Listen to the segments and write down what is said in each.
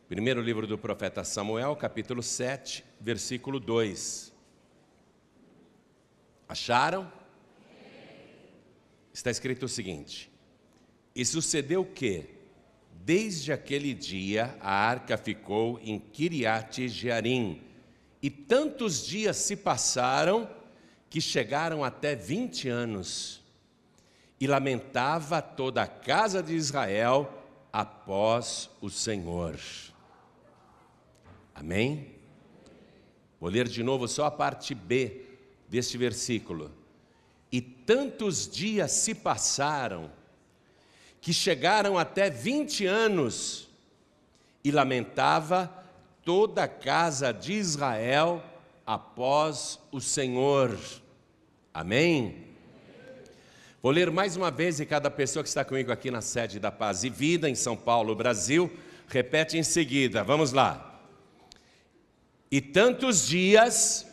Primeiro livro do profeta Samuel, capítulo 7, versículo 2. Acharam? Está escrito o seguinte: e sucedeu que, desde aquele dia, a arca ficou em Quiriate-Jearim, e tantos dias se passaram que chegaram até 20 anos, e lamentava toda a casa de Israel após o Senhor. Amém? Vou ler de novo só a parte B deste versículo. E tantos dias se passaram que chegaram até 20 anos, e lamentava toda a casa de Israel após o Senhor. Amém? Vou ler mais uma vez, e cada pessoa que está comigo aqui na sede da Paz e Vida, em São Paulo, Brasil, repete em seguida. Vamos lá. E tantos dias,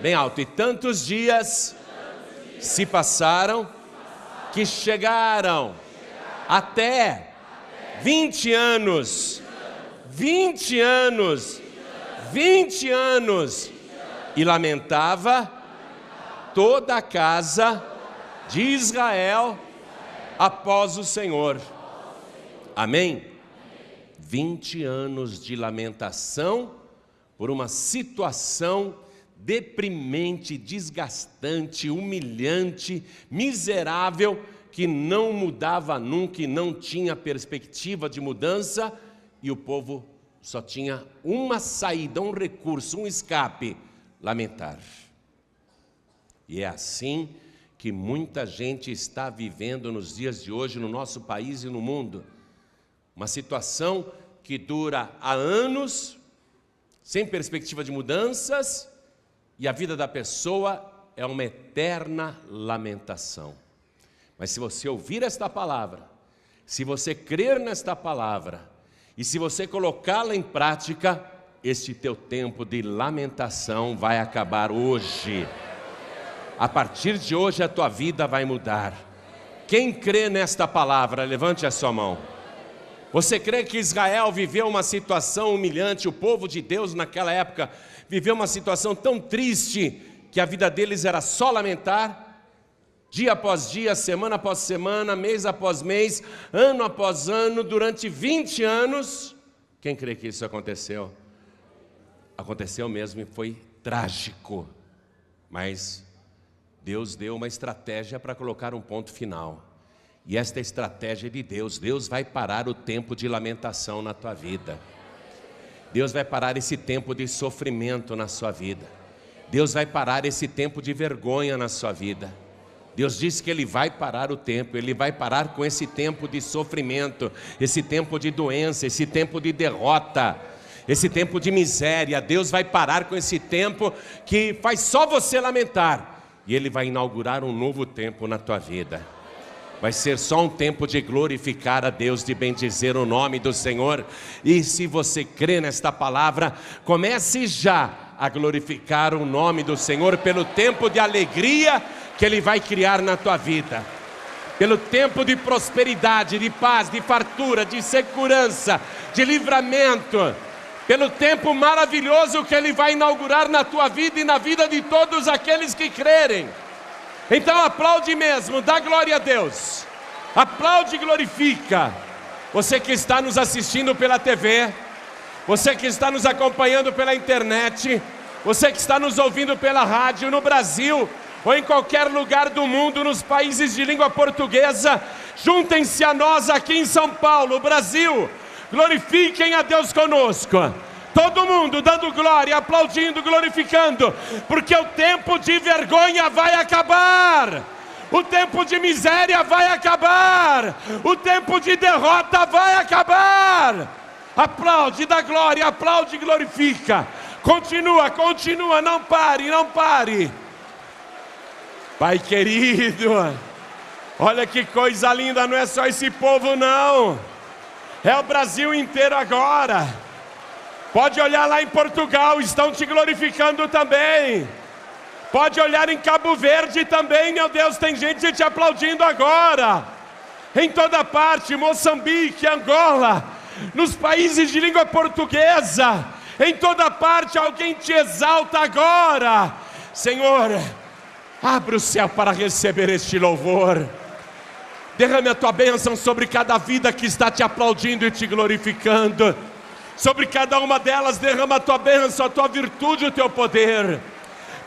bem alto, e tantos dias se passaram que chegaram até 20 anos, 20 anos, 20 anos, e lamentava toda a casa de Israel após o Senhor. Amém? 20 anos de lamentação por uma situação deprimente, desgastante, humilhante, miserável, que não mudava nunca e não tinha perspectiva de mudança, e o povo só tinha uma saída, um recurso, um escape: lamentar. E é assim que muita gente está vivendo nos dias de hoje no nosso país e no mundo. Uma situação que dura há anos, sem perspectiva de mudanças, e a vida da pessoa é uma eterna lamentação. Mas se você ouvir esta palavra, se você crer nesta palavra, e se você colocá-la em prática, este teu tempo de lamentação vai acabar hoje. A partir de hoje a tua vida vai mudar. Quem crê nesta palavra, levante a sua mão. Você crê que Israel viveu uma situação humilhante? O povo de Deus naquela época viveu uma situação tão triste que a vida deles era só lamentar? Dia após dia, semana após semana, mês após mês, ano após ano, durante 20 anos. Quem crê que isso aconteceu? Aconteceu mesmo e foi trágico. Mas Deus deu uma estratégia para colocar um ponto final. E esta é a estratégia de Deus. Deus vai parar o tempo de lamentação na tua vida. Deus vai parar esse tempo de sofrimento na sua vida. Deus vai parar esse tempo de vergonha na sua vida. Deus disse que Ele vai parar o tempo. Ele vai parar com esse tempo de sofrimento, esse tempo de doença, esse tempo de derrota, esse tempo de miséria. Deus vai parar com esse tempo que faz só você lamentar. E Ele vai inaugurar um novo tempo na tua vida. Vai ser só um tempo de glorificar a Deus, de bendizer o nome do Senhor. E se você crê nesta palavra, comece já a glorificar o nome do Senhor pelo tempo de alegria que Ele vai criar na tua vida, pelo tempo de prosperidade, de paz, de fartura, de segurança, de livramento, pelo tempo maravilhoso que Ele vai inaugurar na tua vida e na vida de todos aqueles que crerem. Então aplaude mesmo, dá glória a Deus, aplaude e glorifica. Você que está nos assistindo pela TV, você que está nos acompanhando pela internet, você que está nos ouvindo pela rádio no Brasil ou em qualquer lugar do mundo, nos países de língua portuguesa, juntem-se a nós aqui em São Paulo, Brasil, glorifiquem a Deus conosco. Todo mundo dando glória, aplaudindo, glorificando, porque o tempo de vergonha vai acabar, o tempo de miséria vai acabar, o tempo de derrota vai acabar. Aplaude, dá glória, aplaude e glorifica. Continua, continua, não pare, não pare. Pai querido, olha que coisa linda, não é só esse povo não, é o Brasil inteiro agora. Pode olhar lá em Portugal, estão te glorificando também. Pode olhar em Cabo Verde também, meu Deus, tem gente te aplaudindo agora. Em toda parte, Moçambique, Angola, nos países de língua portuguesa, em toda parte alguém te exalta agora. Senhor, abre o céu para receber este louvor. Derrame a tua bênção sobre cada vida que está te aplaudindo e te glorificando. Sobre cada uma delas derrama a tua bênção, a tua virtude, o teu poder.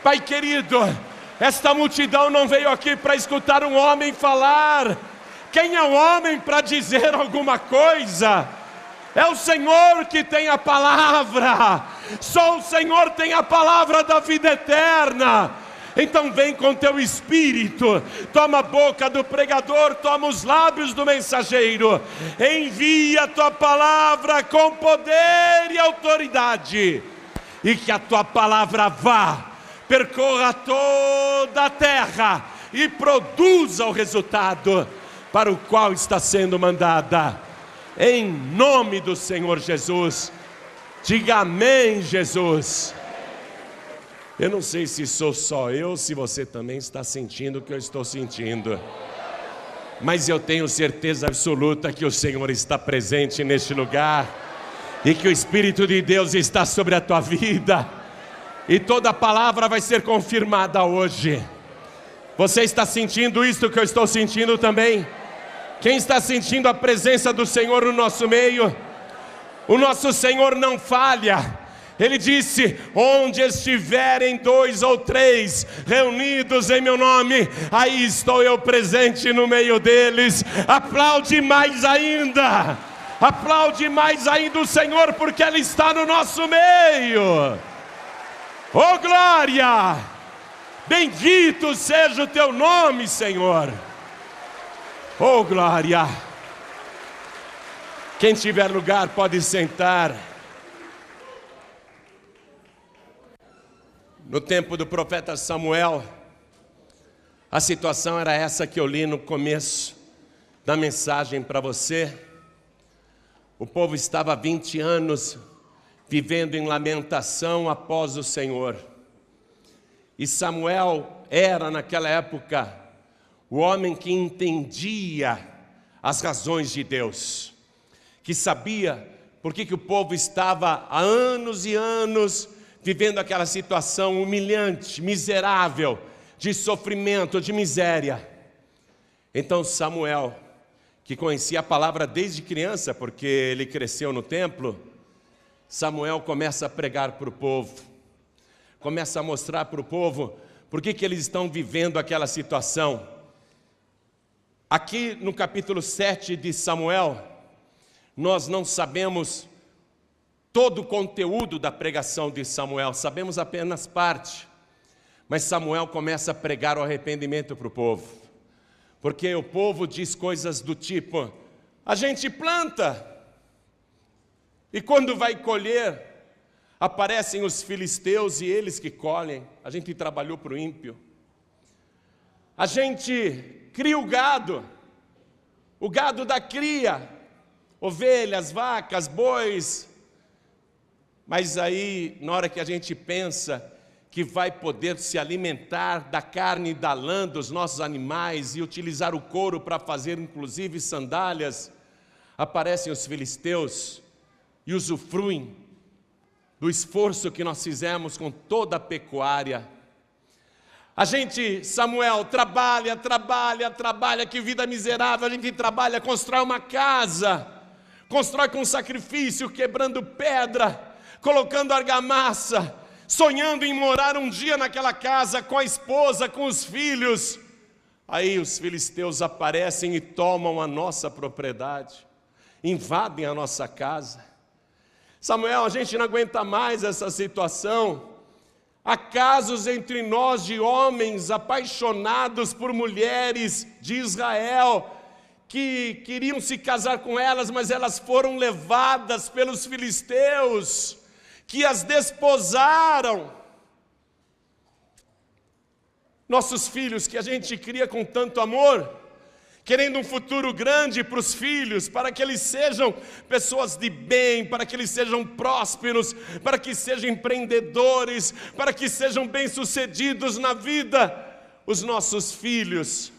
Pai querido, esta multidão não veio aqui para escutar um homem falar. Quem é o homem para dizer alguma coisa? É o Senhor que tem a palavra. Só o Senhor tem a palavra da vida eterna. Então vem com teu espírito, toma a boca do pregador, toma os lábios do mensageiro, envia a tua palavra com poder e autoridade, e que a tua palavra vá, percorra toda a terra e produza o resultado para o qual está sendo mandada, em nome do Senhor Jesus. Diga amém, Jesus. Eu não sei se sou só eu, se você também está sentindo o que eu estou sentindo, mas eu tenho certeza absoluta que o Senhor está presente neste lugar, e que o Espírito de Deus está sobre a tua vida, e toda palavra vai ser confirmada hoje. Você está sentindo isto que eu estou sentindo também? Quem está sentindo a presença do Senhor no nosso meio? O nosso Senhor não falha. Ele disse: onde estiverem 2 ou 3 reunidos em meu nome, aí estou eu presente no meio deles. Aplaude mais ainda o Senhor, porque Ele está no nosso meio. Oh glória, bendito seja o teu nome, Senhor. Oh glória. Quem tiver lugar pode sentar. No tempo do profeta Samuel, a situação era essa que eu li no começo da mensagem para você. O povo estava há 20 anos vivendo em lamentação após o Senhor. E Samuel era, naquela época, o homem que entendia as razões de Deus, que sabia por que o povo estava há anos e anos vivendo aquela situação humilhante, miserável, de sofrimento, de miséria. Então Samuel, que conhecia a palavra desde criança, porque ele cresceu no templo, Samuel começa a pregar para o povo, começa a mostrar para o povo por que eles estão vivendo aquela situação. Aqui no capítulo 7 de Samuel, nós não sabemos todo o conteúdo da pregação de Samuel, sabemos apenas parte. Mas Samuel começa a pregar o arrependimento para o povo, porque o povo diz coisas do tipo: a gente planta, e quando vai colher, aparecem os filisteus e eles que colhem. A gente trabalhou para o ímpio. A gente cria o gado da cria, ovelhas, vacas, bois. Mas aí, na hora que a gente pensa que vai poder se alimentar da carne e da lã dos nossos animais e utilizar o couro para fazer inclusive sandálias, aparecem os filisteus e usufruem do esforço que nós fizemos com toda a pecuária. A gente, Samuel, trabalha, que vida miserável. A gente trabalha, constrói uma casa, constrói com sacrifício, quebrando pedra, colocando argamassa, sonhando em morar um dia naquela casa com a esposa, com os filhos. Aí os filisteus aparecem e tomam a nossa propriedade, invadem a nossa casa. Samuel, a gente não aguenta mais essa situação. Há casos entre nós de homens apaixonados por mulheres de Israel, que queriam se casar com elas, mas elas foram levadas pelos filisteus, que as desposaram. Nossos filhos, que a gente cria com tanto amor, querendo um futuro grande para os filhos, para que eles sejam pessoas de bem, para que eles sejam prósperos, para que sejam empreendedores, para que sejam bem-sucedidos na vida. Os nossos filhos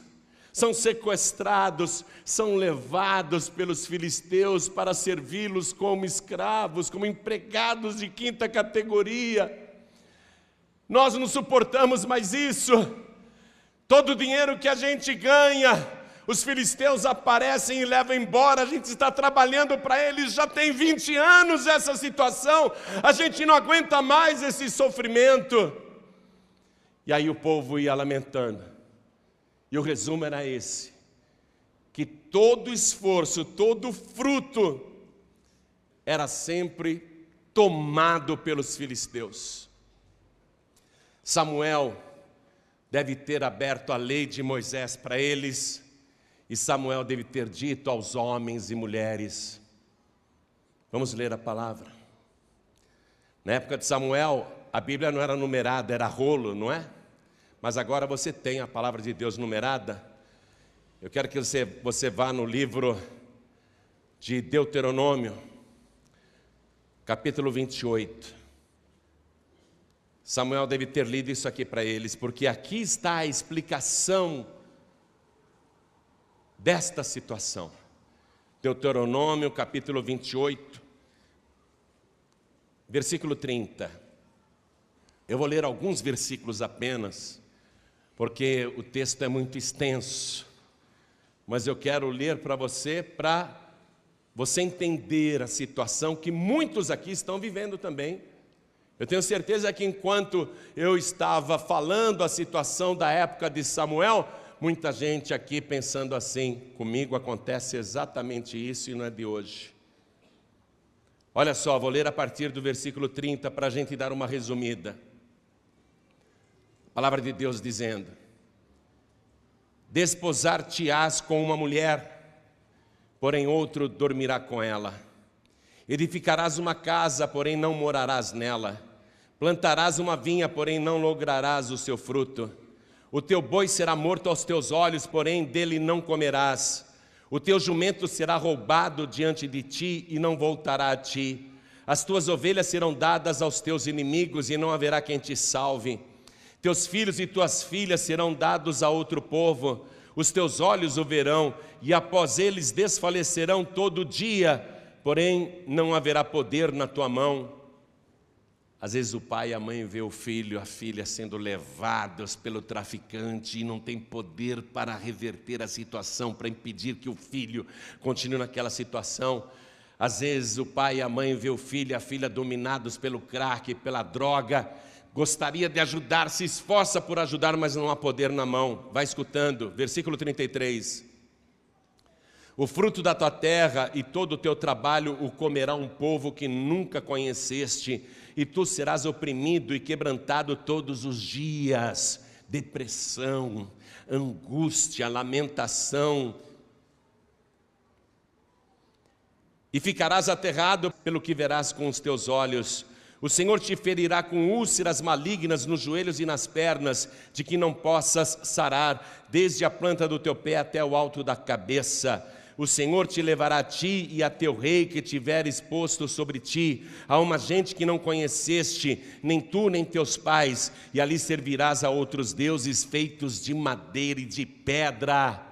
são sequestrados, são levados pelos filisteus para servi-los como escravos, como empregados de quinta categoria. Nós não suportamos mais isso. Todo o dinheiro que a gente ganha, os filisteus aparecem e levam embora. A gente está trabalhando para eles, já tem 20 anos essa situação. A gente não aguenta mais esse sofrimento. E aí o povo ia lamentando. E o resumo era esse: que todo esforço, todo fruto era sempre tomado pelos filisteus. Samuel deve ter aberto a lei de Moisés para eles, e Samuel deve ter dito aos homens e mulheres. Vamos ler a palavra. Na época de Samuel, a Bíblia não era numerada, era rolo, não é? Mas agora você tem a palavra de Deus numerada. Eu quero que você vá no livro de Deuteronômio, capítulo 28. Samuel deve ter lido isso aqui para eles, porque aqui está a explicação desta situação. Deuteronômio, capítulo 28, versículo 30. Eu vou ler alguns versículos apenas, porque o texto é muito extenso, mas eu quero ler para você entender a situação que muitos aqui estão vivendo também. Eu tenho certeza que enquanto eu estava falando a situação da época de Samuel, muita gente aqui pensando assim: comigo acontece exatamente isso e não é de hoje. Olha só, vou ler a partir do versículo 30 para a gente dar uma resumida. A palavra de Deus dizendo: desposar-te-ás com uma mulher, porém outro dormirá com ela. Edificarás uma casa, porém não morarás nela. Plantarás uma vinha, porém não lograrás o seu fruto. O teu boi será morto aos teus olhos, porém dele não comerás. O teu jumento será roubado diante de ti e não voltará a ti. As tuas ovelhas serão dadas aos teus inimigos e não haverá quem te salve. Teus filhos e tuas filhas serão dados a outro povo. Os teus olhos o verão e após eles desfalecerão todo dia, porém não haverá poder na tua mão. Às vezes o pai e a mãe vê o filho, a filha sendo levados pelo traficante e não tem poder para reverter a situação, para impedir que o filho continue naquela situação. Às vezes o pai e a mãe vê o filho e a filha dominados pelo crack, pela droga, gostaria de ajudar, se esforça por ajudar, mas não há poder na mão. Vai escutando, versículo 33. O fruto da tua terra e todo o teu trabalho o comerá um povo que nunca conheceste, e tu serás oprimido e quebrantado todos os dias. Depressão, angústia, lamentação. E ficarás aterrado pelo que verás com os teus olhos. O Senhor te ferirá com úlceras malignas nos joelhos e nas pernas, de que não possas sarar, desde a planta do teu pé até o alto da cabeça. O Senhor te levará a ti e a teu rei que tiveres posto sobre ti, a uma gente que não conheceste, nem tu nem teus pais, e ali servirás a outros deuses feitos de madeira e de pedra.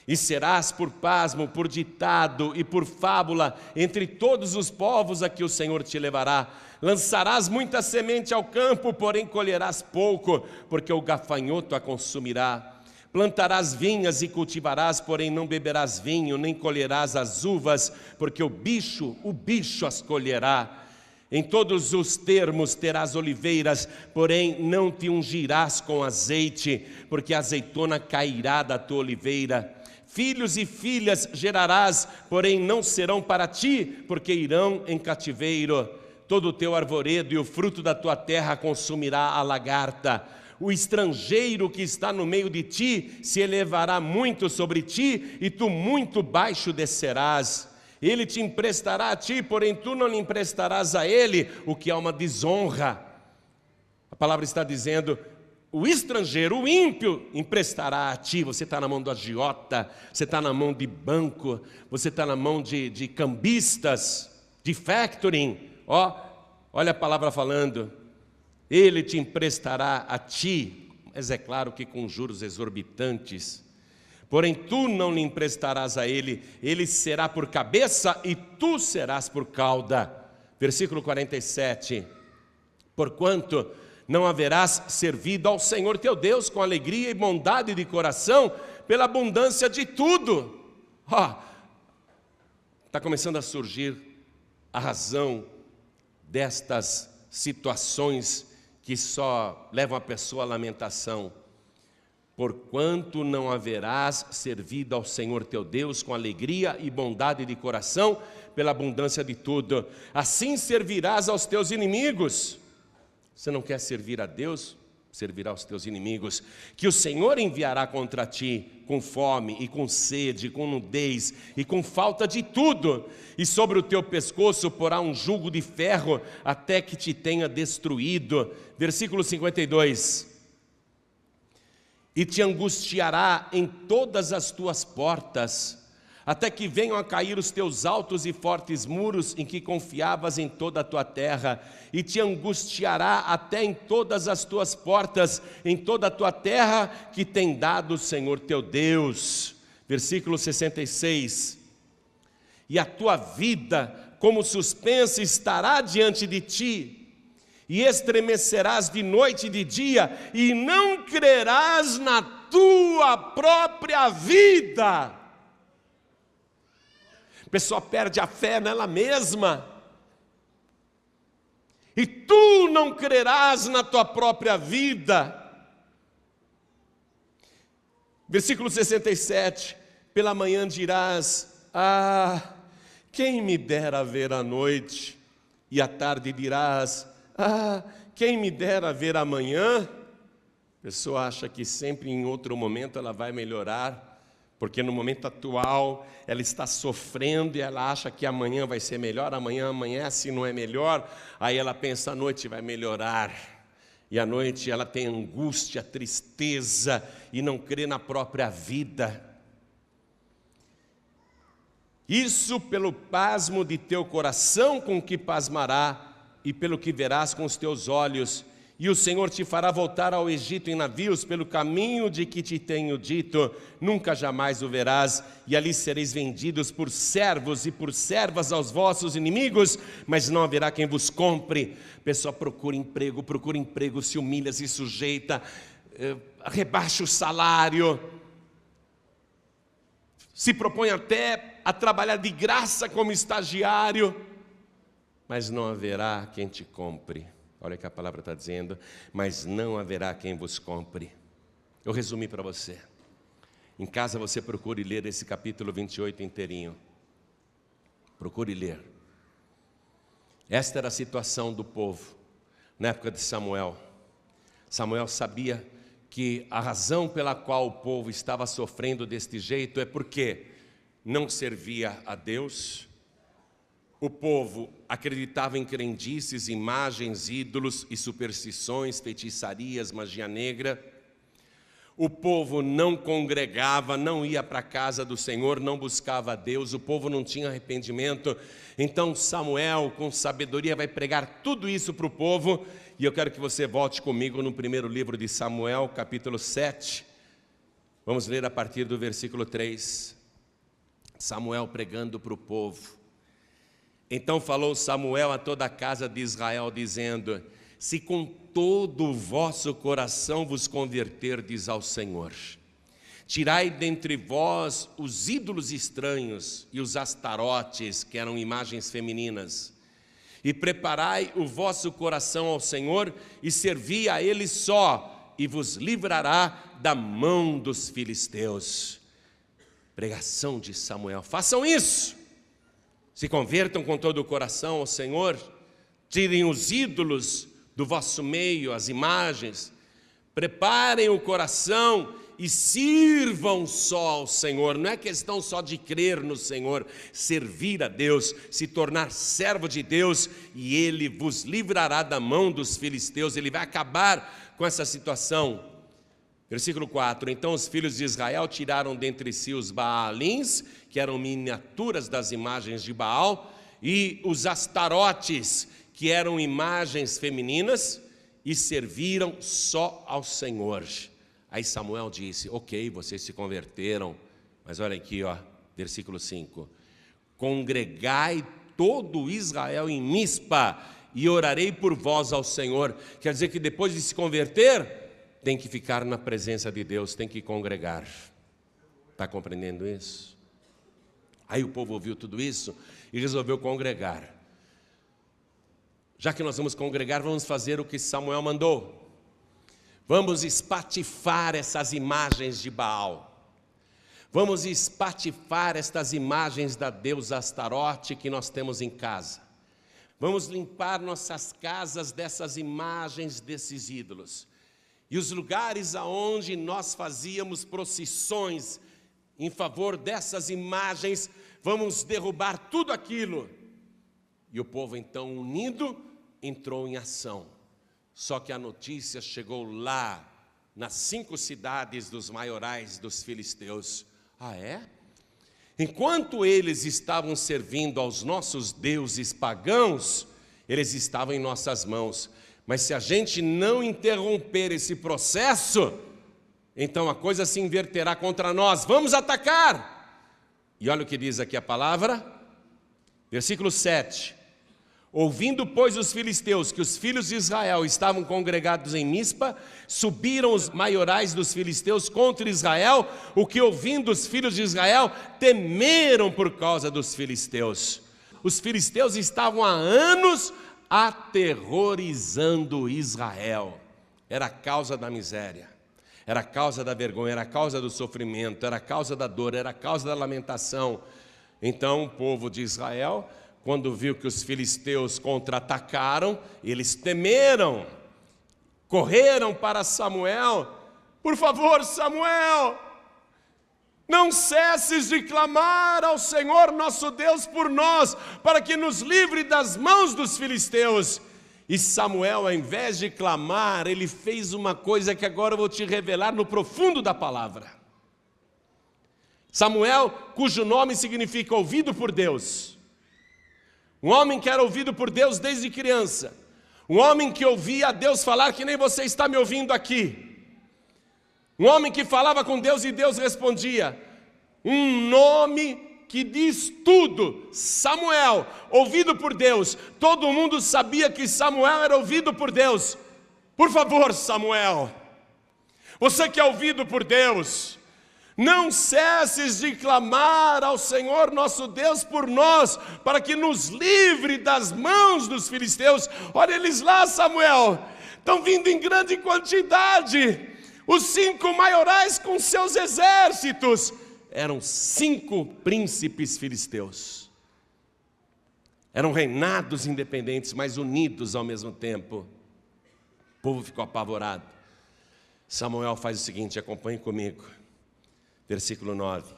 E serás por pasmo, por ditado e por fábula entre todos os povos a que o Senhor te levará. Lançarás muita semente ao campo, porém colherás pouco, porque o gafanhoto a consumirá. Plantarás vinhas e cultivarás, porém não beberás vinho, nem colherás as uvas, porque o bicho as colherá. Em todos os termos terás oliveiras, porém não te ungirás com azeite, porque a azeitona cairá da tua oliveira. Filhos e filhas gerarás, porém não serão para ti, porque irão em cativeiro. Todo o teu arvoredo e o fruto da tua terra consumirá a lagarta. O estrangeiro que está no meio de ti se elevará muito sobre ti, e tu muito baixo descerás. Ele te emprestará a ti, porém tu não lhe emprestarás a ele, o que é uma desonra. A palavra está dizendo: o estrangeiro, o ímpio, emprestará a ti. Você está na mão do agiota, você está na mão de banco, você está na mão de cambistas, de factoring. Olha a palavra falando: ele te emprestará a ti, mas é claro que com juros exorbitantes. porém tu não lhe emprestarás a ele, ele será por cabeça e tu serás por cauda. Versículo 47, porquanto não haverás servido ao Senhor teu Deus com alegria e bondade de coração, pela abundância de tudo. Está começando a surgir a razão destas situações que só levam a pessoa à lamentação. Porquanto não haverás servido ao Senhor teu Deus com alegria e bondade de coração, pela abundância de tudo, assim servirás aos teus inimigos. Você não quer servir a Deus? Servirá aos teus inimigos, que o Senhor enviará contra ti com fome e com sede, com nudez e com falta de tudo, e sobre o teu pescoço porá um jugo de ferro até que te tenha destruído. Versículo 52, e te angustiará em todas as tuas portas, até que venham a cair os teus altos e fortes muros em que confiavas em toda a tua terra, e te angustiará até em todas as tuas portas, em toda a tua terra que tem dado o Senhor teu Deus. Versículo 66, e a tua vida como suspensa estará diante de ti, e estremecerás de noite e de dia, e não crerás na tua própria vida. A pessoa perde a fé nela mesma, e tu não crerás na tua própria vida. Versículo 67, pela manhã dirás, quem me dera ver a noite, e à tarde dirás, quem me dera ver amanhã. A pessoa acha que sempre em outro momento ela vai melhorar, porque no momento atual ela está sofrendo e ela acha que amanhã vai ser melhor, amanhã amanhece e não é melhor, aí ela pensa a noite vai melhorar, e à noite ela tem angústia, tristeza e não crê na própria vida. Isso pelo pasmo de teu coração com que pasmará, e pelo que verás com os teus olhos, e o Senhor te fará voltar ao Egito em navios, pelo caminho de que te tenho dito, nunca jamais o verás, e ali sereis vendidos por servos e por servas aos vossos inimigos, mas não haverá quem vos compre. Pessoa procura emprego, se humilha, se sujeita, rebaixa o salário, se propõe até a trabalhar de graça como estagiário, mas não haverá quem te compre. Olha o que a palavra está dizendo, mas não haverá quem vos compre. Eu resumi para você. Em casa você procure ler esse capítulo 28 inteirinho. Procure ler. Esta era a situação do povo na época de Samuel. Samuel sabia que a razão pela qual o povo estava sofrendo deste jeito é porque não servia a Deus. O povo acreditava em crendices, imagens, ídolos e superstições, feitiçarias, magia negra. O povo não congregava, não ia para a casa do Senhor, não buscava a Deus, o povo não tinha arrependimento. Então Samuel, com sabedoria, vai pregar tudo isso para o povo. E eu quero que você volte comigo no primeiro livro de Samuel, capítulo 7. Vamos ler a partir do versículo 3. Samuel pregando para o povo. Então falou Samuel a toda a casa de Israel, dizendo: se com todo o vosso coração vos converterdes ao Senhor, tirai dentre vós os ídolos estranhos e os astarotes, que eram imagens femininas, e preparai o vosso coração ao Senhor, e servi a Ele só, e vos livrará da mão dos filisteus. Pregação de Samuel, façam isso. Se convertam com todo o coração ao Senhor, tirem os ídolos do vosso meio, as imagens, preparem o coração e sirvam só ao Senhor. Não é questão só de crer no Senhor, servir a Deus, se tornar servo de Deus, e Ele vos livrará da mão dos filisteus. Ele vai acabar com essa situação. Versículo 4, então os filhos de Israel tiraram dentre si os Baalins, que eram miniaturas das imagens de Baal, e os astarotes, que eram imagens femininas, e serviram só ao Senhor. Aí Samuel disse: ok, vocês se converteram, mas olha aqui, ó, versículo 5: congregai todo Israel em Mispa, e orarei por vós ao Senhor. Quer dizer que depois de se converter, tem que ficar na presença de Deus, tem que congregar. Está compreendendo isso? Aí o povo ouviu tudo isso e resolveu congregar. Já que nós vamos congregar, vamos fazer o que Samuel mandou. Vamos espatifar essas imagens de Baal. Vamos espatifar estas imagens da deusa Astarote que nós temos em casa. Vamos limpar nossas casas dessas imagens, desses ídolos. E os lugares aonde nós fazíamos procissões em favor dessas imagens, vamos derrubar tudo aquilo. E o povo então unido entrou em ação. Só que a notícia chegou lá, nas 5 cidades dos maiorais dos filisteus. Ah, é? Enquanto eles estavam servindo aos nossos deuses pagãos, eles estavam em nossas mãos. Mas se a gente não interromper esse processo, então a coisa se inverterá contra nós. Vamos atacar! E olha o que diz aqui a palavra, versículo 7. Ouvindo, pois, os filisteus que os filhos de Israel estavam congregados em Mispa, subiram os maiorais dos filisteus contra Israel, o que ouvindo os filhos de Israel, temeram por causa dos filisteus. Os filisteus estavam há anos aterrorizando Israel. Era a causa da miséria, era a causa da vergonha, era a causa do sofrimento, era a causa da dor, era a causa da lamentação. Então o povo de Israel, quando viu que os filisteus contra-atacaram, eles temeram, correram para Samuel: por favor, Samuel, não cesses de clamar ao Senhor nosso Deus por nós, para que nos livre das mãos dos filisteus. E Samuel, ao invés de clamar, ele fez uma coisa que agora eu vou te revelar no profundo da palavra. Samuel, cujo nome significa ouvido por Deus. Um homem que era ouvido por Deus desde criança. Um homem que ouvia a Deus falar que nem você está me ouvindo aqui. Um homem que falava com Deus e Deus respondia. Um nome que diz tudo. Samuel, ouvido por Deus. Todo mundo sabia que Samuel era ouvido por Deus. Por favor, Samuel, você que é ouvido por Deus, não cesses de clamar ao Senhor nosso Deus por nós, para que nos livre das mãos dos filisteus. Olha eles lá, Samuel, estão vindo em grande quantidade, os 5 maiorais com seus exércitos. Eram 5 príncipes filisteus, eram reinados independentes, mas unidos ao mesmo tempo. O povo ficou apavorado. Samuel faz o seguinte, acompanhe comigo. Versículo 9.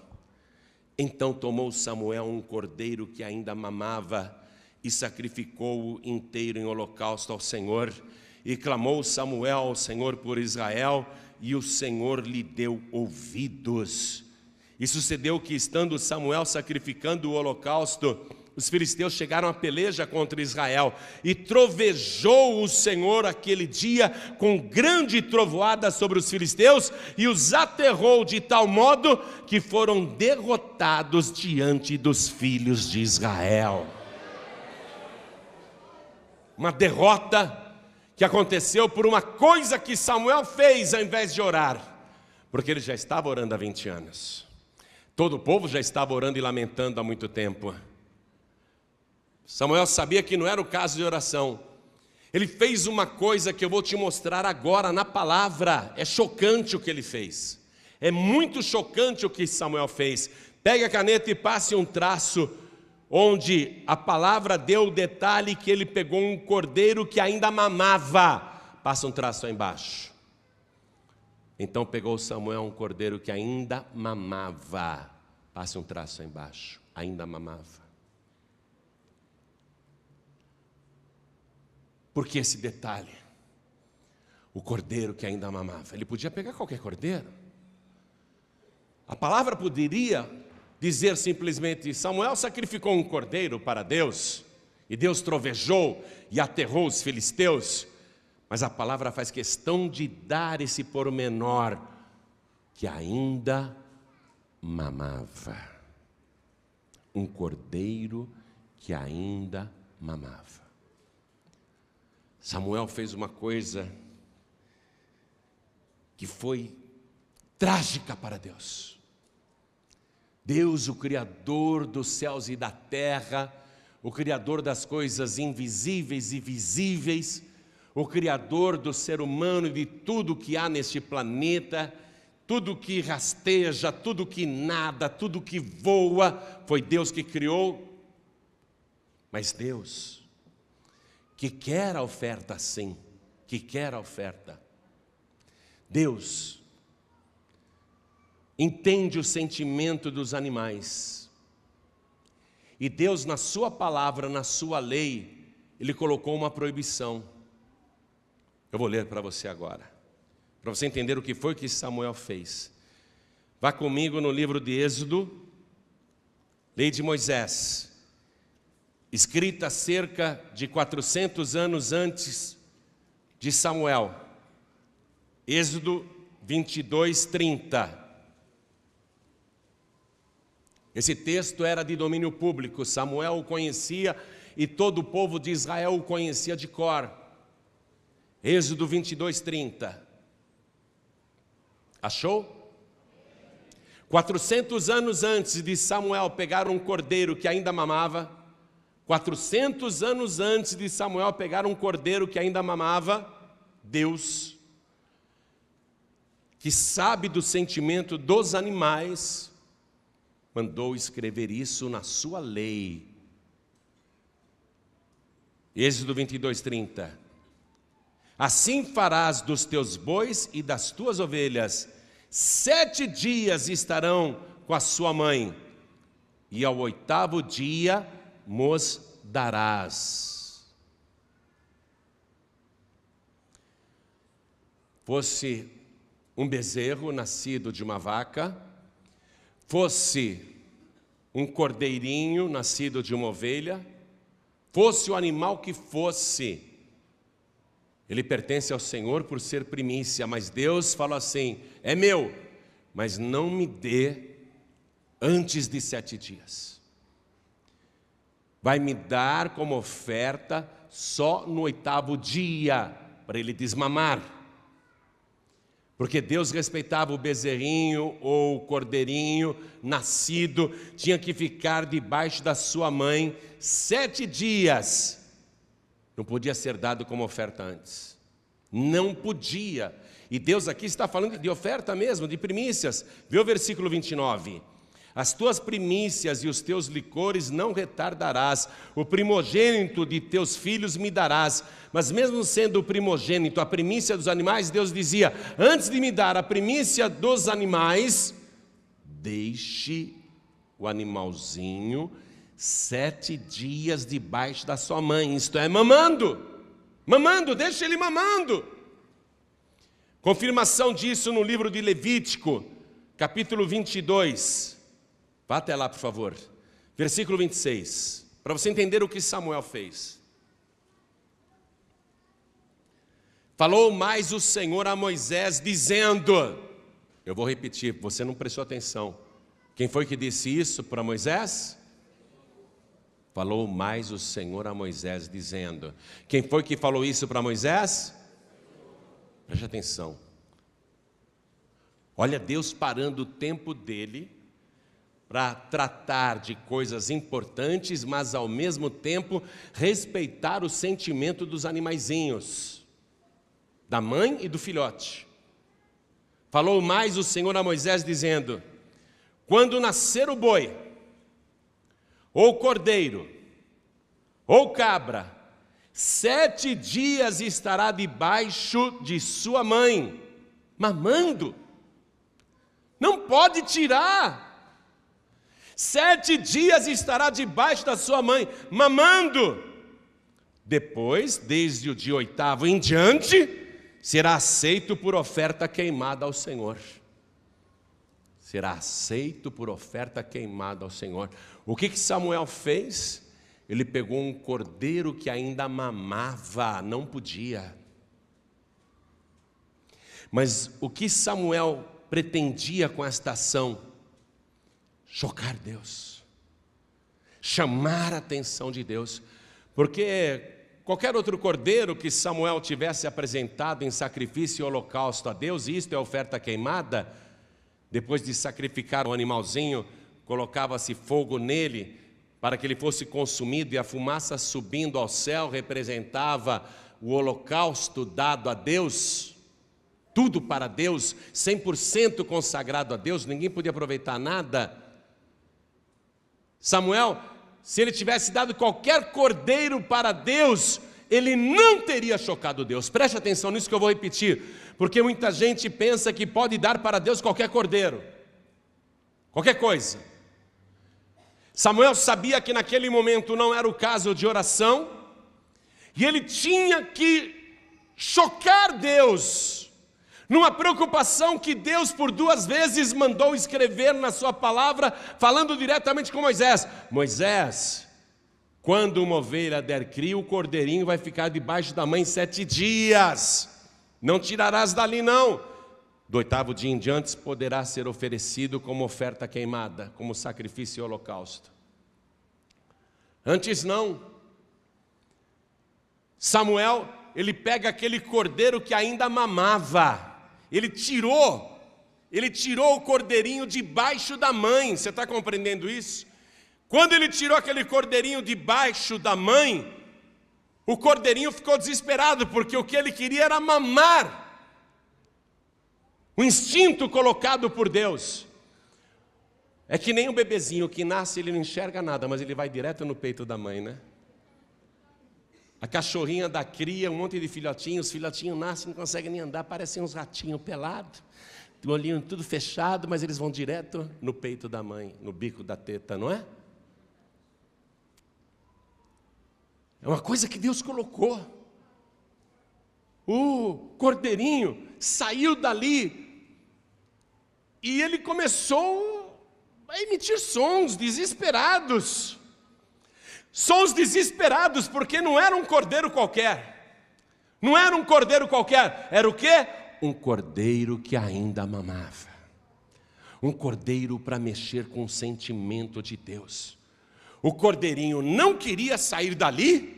Então tomou Samuel um cordeiro que ainda mamava e sacrificou-o inteiro em holocausto ao Senhor. E clamou Samuel ao Senhor por Israel, e o Senhor lhe deu ouvidos. E sucedeu que, estando Samuel sacrificando o holocausto, os filisteus chegaram à peleja contra Israel, e trovejou o Senhor aquele dia com grande trovoada sobre os filisteus, e os aterrou de tal modo que foram derrotados diante dos filhos de Israel. Uma derrota que aconteceu por uma coisa que Samuel fez ao invés de orar, porque ele já estava orando há 20 anos. Todo o povo já estava orando e lamentando há muito tempo. Samuel sabia que não era o caso de oração. Ele fez uma coisa que eu vou te mostrar agora na palavra. É chocante o que ele fez. É muito chocante o que Samuel fez. Pegue a caneta e passe um traço onde a palavra deu o detalhe que ele pegou um cordeiro que ainda mamava. Passa um traço aí embaixo. Então pegou Samuel um cordeiro que ainda mamava. Passe um traço aí embaixo. Ainda mamava. Por que esse detalhe? O cordeiro que ainda mamava. Ele podia pegar qualquer cordeiro. A palavra poderia dizer simplesmente: Samuel sacrificou um cordeiro para Deus, e Deus trovejou e aterrou os filisteus. Mas a palavra faz questão de dar esse pormenor. que ainda mamava. Um cordeiro que ainda mamava. Samuel fez uma coisa que foi trágica para Deus. Deus, o Criador dos céus e da terra, o Criador das coisas invisíveis e visíveis, o Criador do ser humano e de tudo que há neste planeta, tudo que rasteja, tudo que nada, tudo que voa, foi Deus que criou. Mas Deus, que quer a oferta sim, que quer a oferta. Deus entende o sentimento dos animais. E Deus, na sua palavra, na sua lei, Ele colocou uma proibição. Eu vou ler para você agora, para você entender o que foi que Samuel fez. Vá comigo no livro de Êxodo, lei de Moisés, escrita cerca de 400 anos antes de Samuel. Êxodo 22, 30. Esse texto era de domínio público, Samuel o conhecia e todo o povo de Israel o conhecia de cor. Êxodo 22, 30. Achou? 400 anos antes de Samuel pegar um cordeiro que ainda mamava, 400 anos antes de Samuel pegar um cordeiro que ainda mamava, Deus, que sabe do sentimento dos animais, mandou escrever isso na sua lei. Êxodo 22, 30. Assim farás dos teus bois e das tuas ovelhas, 7 dias estarão com a sua mãe, e ao 8º dia mos darás. Fosse um bezerro nascido de uma vaca, fosse um cordeirinho nascido de uma ovelha, fosse o animal que fosse, ele pertence ao Senhor por ser primícia, mas Deus falou assim, é meu, mas não me dê antes de 7 dias. Vai me dar como oferta só no 8º dia, para ele desmamar. Porque Deus respeitava o bezerrinho ou o cordeirinho nascido, tinha que ficar debaixo da sua mãe 7 dias. Não podia ser dado como oferta antes. Não podia. E Deus aqui está falando de oferta mesmo, de primícias. Vê o versículo 29. As tuas primícias e os teus licores não retardarás, o primogênito de teus filhos me darás. Mas mesmo sendo o primogênito, a primícia dos animais, Deus dizia, antes de me dar a primícia dos animais, deixe o animalzinho 7 dias debaixo da sua mãe, isto é, mamando, deixa ele mamando. Confirmação disso no livro de Levítico, capítulo 22, vá até lá por favor, versículo 26, para você entender o que Samuel fez. Falou mais o Senhor a Moisés dizendo, eu vou repetir, você não prestou atenção, quem foi que disse isso para Moisés? Falou mais o Senhor a Moisés dizendo, quem foi que falou isso para Moisés? Preste atenção, olha Deus parando o tempo dele, para tratar de coisas importantes, mas ao mesmo tempo respeitar o sentimento dos animaizinhos, da mãe e do filhote. Falou mais o Senhor a Moisés dizendo, quando nascer o boi, ou cordeiro, ou cabra, 7 dias estará debaixo de sua mãe, mamando, não pode tirar. 7 dias estará debaixo da sua mãe, mamando. Depois, desde o dia 8º em diante, será aceito por oferta queimada ao Senhor. Será aceito por oferta queimada ao Senhor. O que Samuel fez? Ele pegou um cordeiro que ainda mamava, não podia. Mas o que Samuel pretendia com esta ação? Chocar Deus, chamar a atenção de Deus, porque qualquer outro cordeiro que Samuel tivesse apresentado em sacrifício e holocausto a Deus, e isto é oferta queimada, depois de sacrificar um animalzinho, colocava-se fogo nele, para que ele fosse consumido, e a fumaça subindo ao céu representava o holocausto dado a Deus, tudo para Deus, 100% consagrado a Deus, ninguém podia aproveitar nada. Samuel, se ele tivesse dado qualquer cordeiro para Deus, ele não teria chocado Deus. Preste atenção nisso que eu vou repetir, porque muita gente pensa que pode dar para Deus qualquer cordeiro, qualquer coisa. Samuel sabia que naquele momento não era o caso de oração, e ele tinha que chocar Deus, numa preocupação que Deus por 2 vezes mandou escrever na sua palavra, falando diretamente com Moisés: Moisés, quando uma ovelha der cria, o cordeirinho vai ficar debaixo da mãe 7 dias, não tirarás dali não. Do 8º dia em diante poderá ser oferecido como oferta queimada, como sacrifício e holocausto. Antes não. Samuel, ele pega aquele cordeiro que ainda mamava, ele tirou o cordeirinho debaixo da mãe. Você está compreendendo isso? Quando ele tirou aquele cordeirinho debaixo da mãe, o cordeirinho ficou desesperado, porque o que ele queria era mamar. O instinto colocado por Deus. É que nem um bebezinho que nasce, ele não enxerga nada, mas ele vai direto no peito da mãe, né? A cachorrinha da cria, um monte de filhotinhos, os filhotinhos nascem, não conseguem nem andar, parecem uns ratinhos pelados, o olhinho tudo fechado, mas eles vão direto no peito da mãe, no bico da teta, não é? É uma coisa que Deus colocou. O cordeirinho saiu dali e ele começou a emitir sons desesperados. Sons desesperados, porque não era um cordeiro qualquer. Não era um cordeiro qualquer. Era o quê? Um cordeiro que ainda mamava. Um cordeiro para mexer com o sentimento de Deus. O cordeirinho não queria sair dali.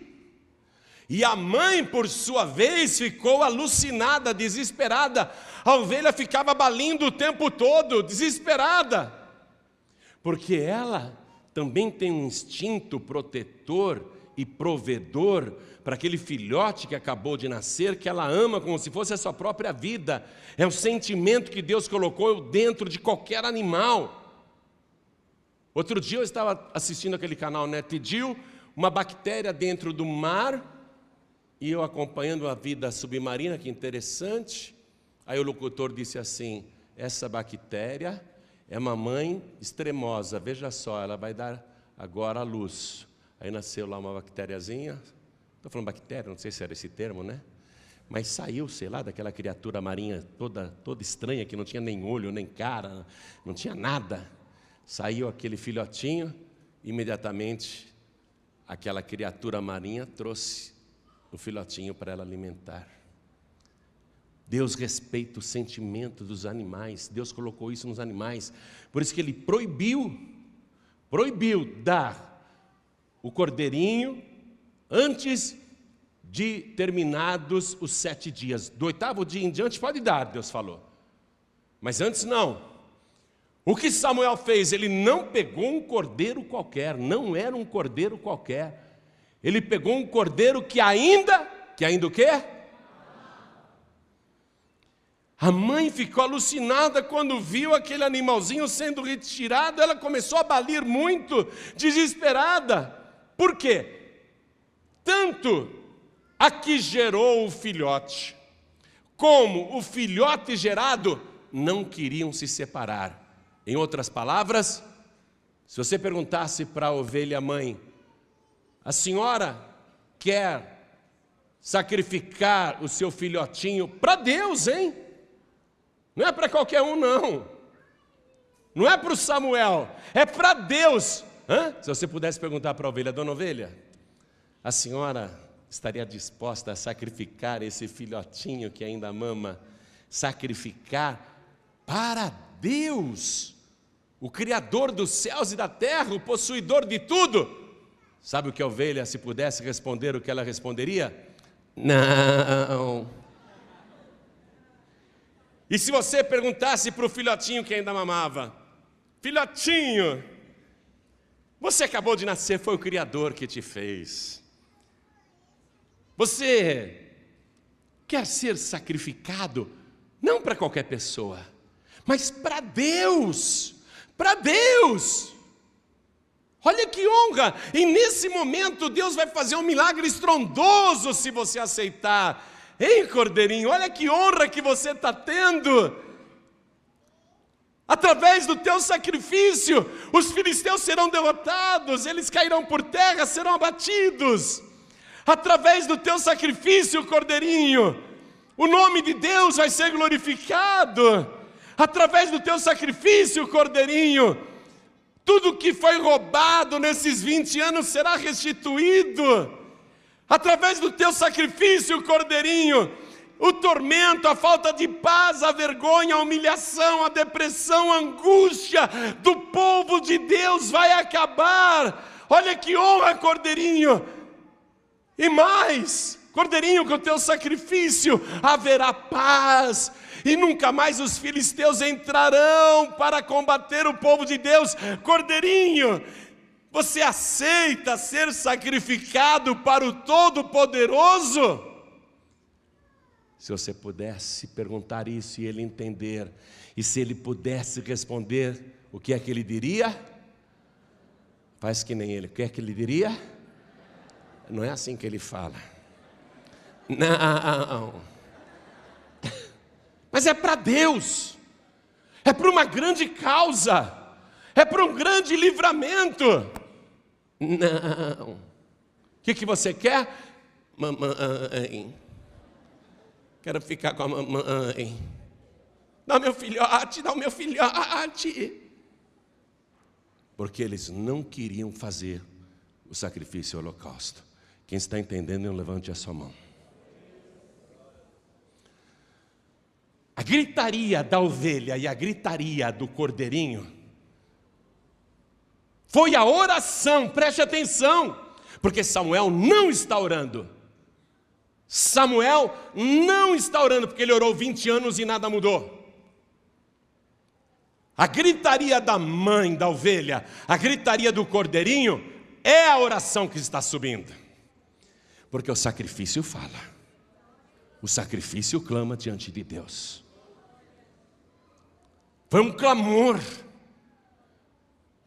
E a mãe, por sua vez, ficou alucinada, desesperada. A ovelha ficava balindo o tempo todo, desesperada. Porque ela também tem um instinto protetor e provedor para aquele filhote que acabou de nascer, que ela ama como se fosse a sua própria vida. É um sentimento que Deus colocou dentro de qualquer animal. Outro dia eu estava assistindo aquele canal NetGeo, uma bactéria dentro do mar, e eu acompanhando a vida submarina, que interessante. Aí o locutor disse assim: essa bactéria é uma mãe extremosa, veja só, ela vai dar agora a luz. Aí nasceu lá uma bactériazinha, estou falando bactéria, não sei se era esse termo, né? Mas saiu, sei lá, daquela criatura marinha toda estranha, que não tinha nem olho, nem cara, não tinha nada. Saiu aquele filhotinho, imediatamente aquela criatura marinha trouxe o filhotinho para ela alimentar. Deus respeita o sentimento dos animais, Deus colocou isso nos animais, por isso que Ele proibiu dar o cordeirinho antes de terminados os 7 dias. Do 8º dia em diante pode dar, Deus falou, mas antes não. O que Samuel fez? Ele não pegou um cordeiro qualquer, não era um cordeiro qualquer, ele pegou um cordeiro que ainda o quê? A mãe ficou alucinada quando viu aquele animalzinho sendo retirado. Ela começou a balir muito, desesperada. Por quê? Tanto a que gerou o filhote, como o filhote gerado, não queriam se separar. Em outras palavras, se você perguntasse para a ovelha mãe: a senhora quer sacrificar o seu filhotinho para Deus, hein? Não é para qualquer um, não. Não é para o Samuel, é para Deus. Se você pudesse perguntar para a ovelha: dona ovelha, a senhora estaria disposta a sacrificar esse filhotinho que ainda mama? Sacrificar para Deus, o Criador dos céus e da terra, o possuidor de tudo. Sabe o que a ovelha, se pudesse responder, o que ela responderia? Não. E se você perguntasse para o filhotinho que ainda mamava: filhotinho, você acabou de nascer, foi o Criador que te fez. Você quer ser sacrificado, não para qualquer pessoa, mas para Deus, para Deus. Olha que honra, e nesse momento Deus vai fazer um milagre estrondoso se você aceitar. Ei, Cordeirinho, olha que honra que você está tendo. Através do teu sacrifício, os filisteus serão derrotados, eles cairão por terra, serão abatidos. Através do teu sacrifício, Cordeirinho, o nome de Deus vai ser glorificado. Através do teu sacrifício, Cordeirinho, tudo que foi roubado nesses 20 anos será restituído. Através do teu sacrifício, Cordeirinho, o tormento, a falta de paz, a vergonha, a humilhação, a depressão, a angústia do povo de Deus vai acabar. Olha que honra, Cordeirinho. E mais, Cordeirinho, com o teu sacrifício haverá paz, e nunca mais os filisteus entrarão para combater o povo de Deus. Cordeirinho, você aceita ser sacrificado para o Todo-Poderoso? Se você pudesse perguntar isso e ele entender, e se ele pudesse responder, o que é que ele diria? Faz que nem ele, o que é que ele diria? Não é assim que ele fala. Não. Mas é para Deus, é para uma grande causa, é para um grande livramento. Não. O que você quer? Mamãe. Quero ficar com a mamãe. Dá meu filhote, dá o meu filhote. Porque eles não queriam fazer o sacrifício holocausto. Quem está entendendo, levante a sua mão. A gritaria da ovelha e a gritaria do cordeirinho foi a oração, preste atenção, porque Samuel não está orando. Samuel não está orando, porque ele orou 20 anos e nada mudou. A gritaria da mãe da ovelha, a gritaria do cordeirinho, é a oração que está subindo. Porque o sacrifício fala, o sacrifício clama diante de Deus. Foi um clamor.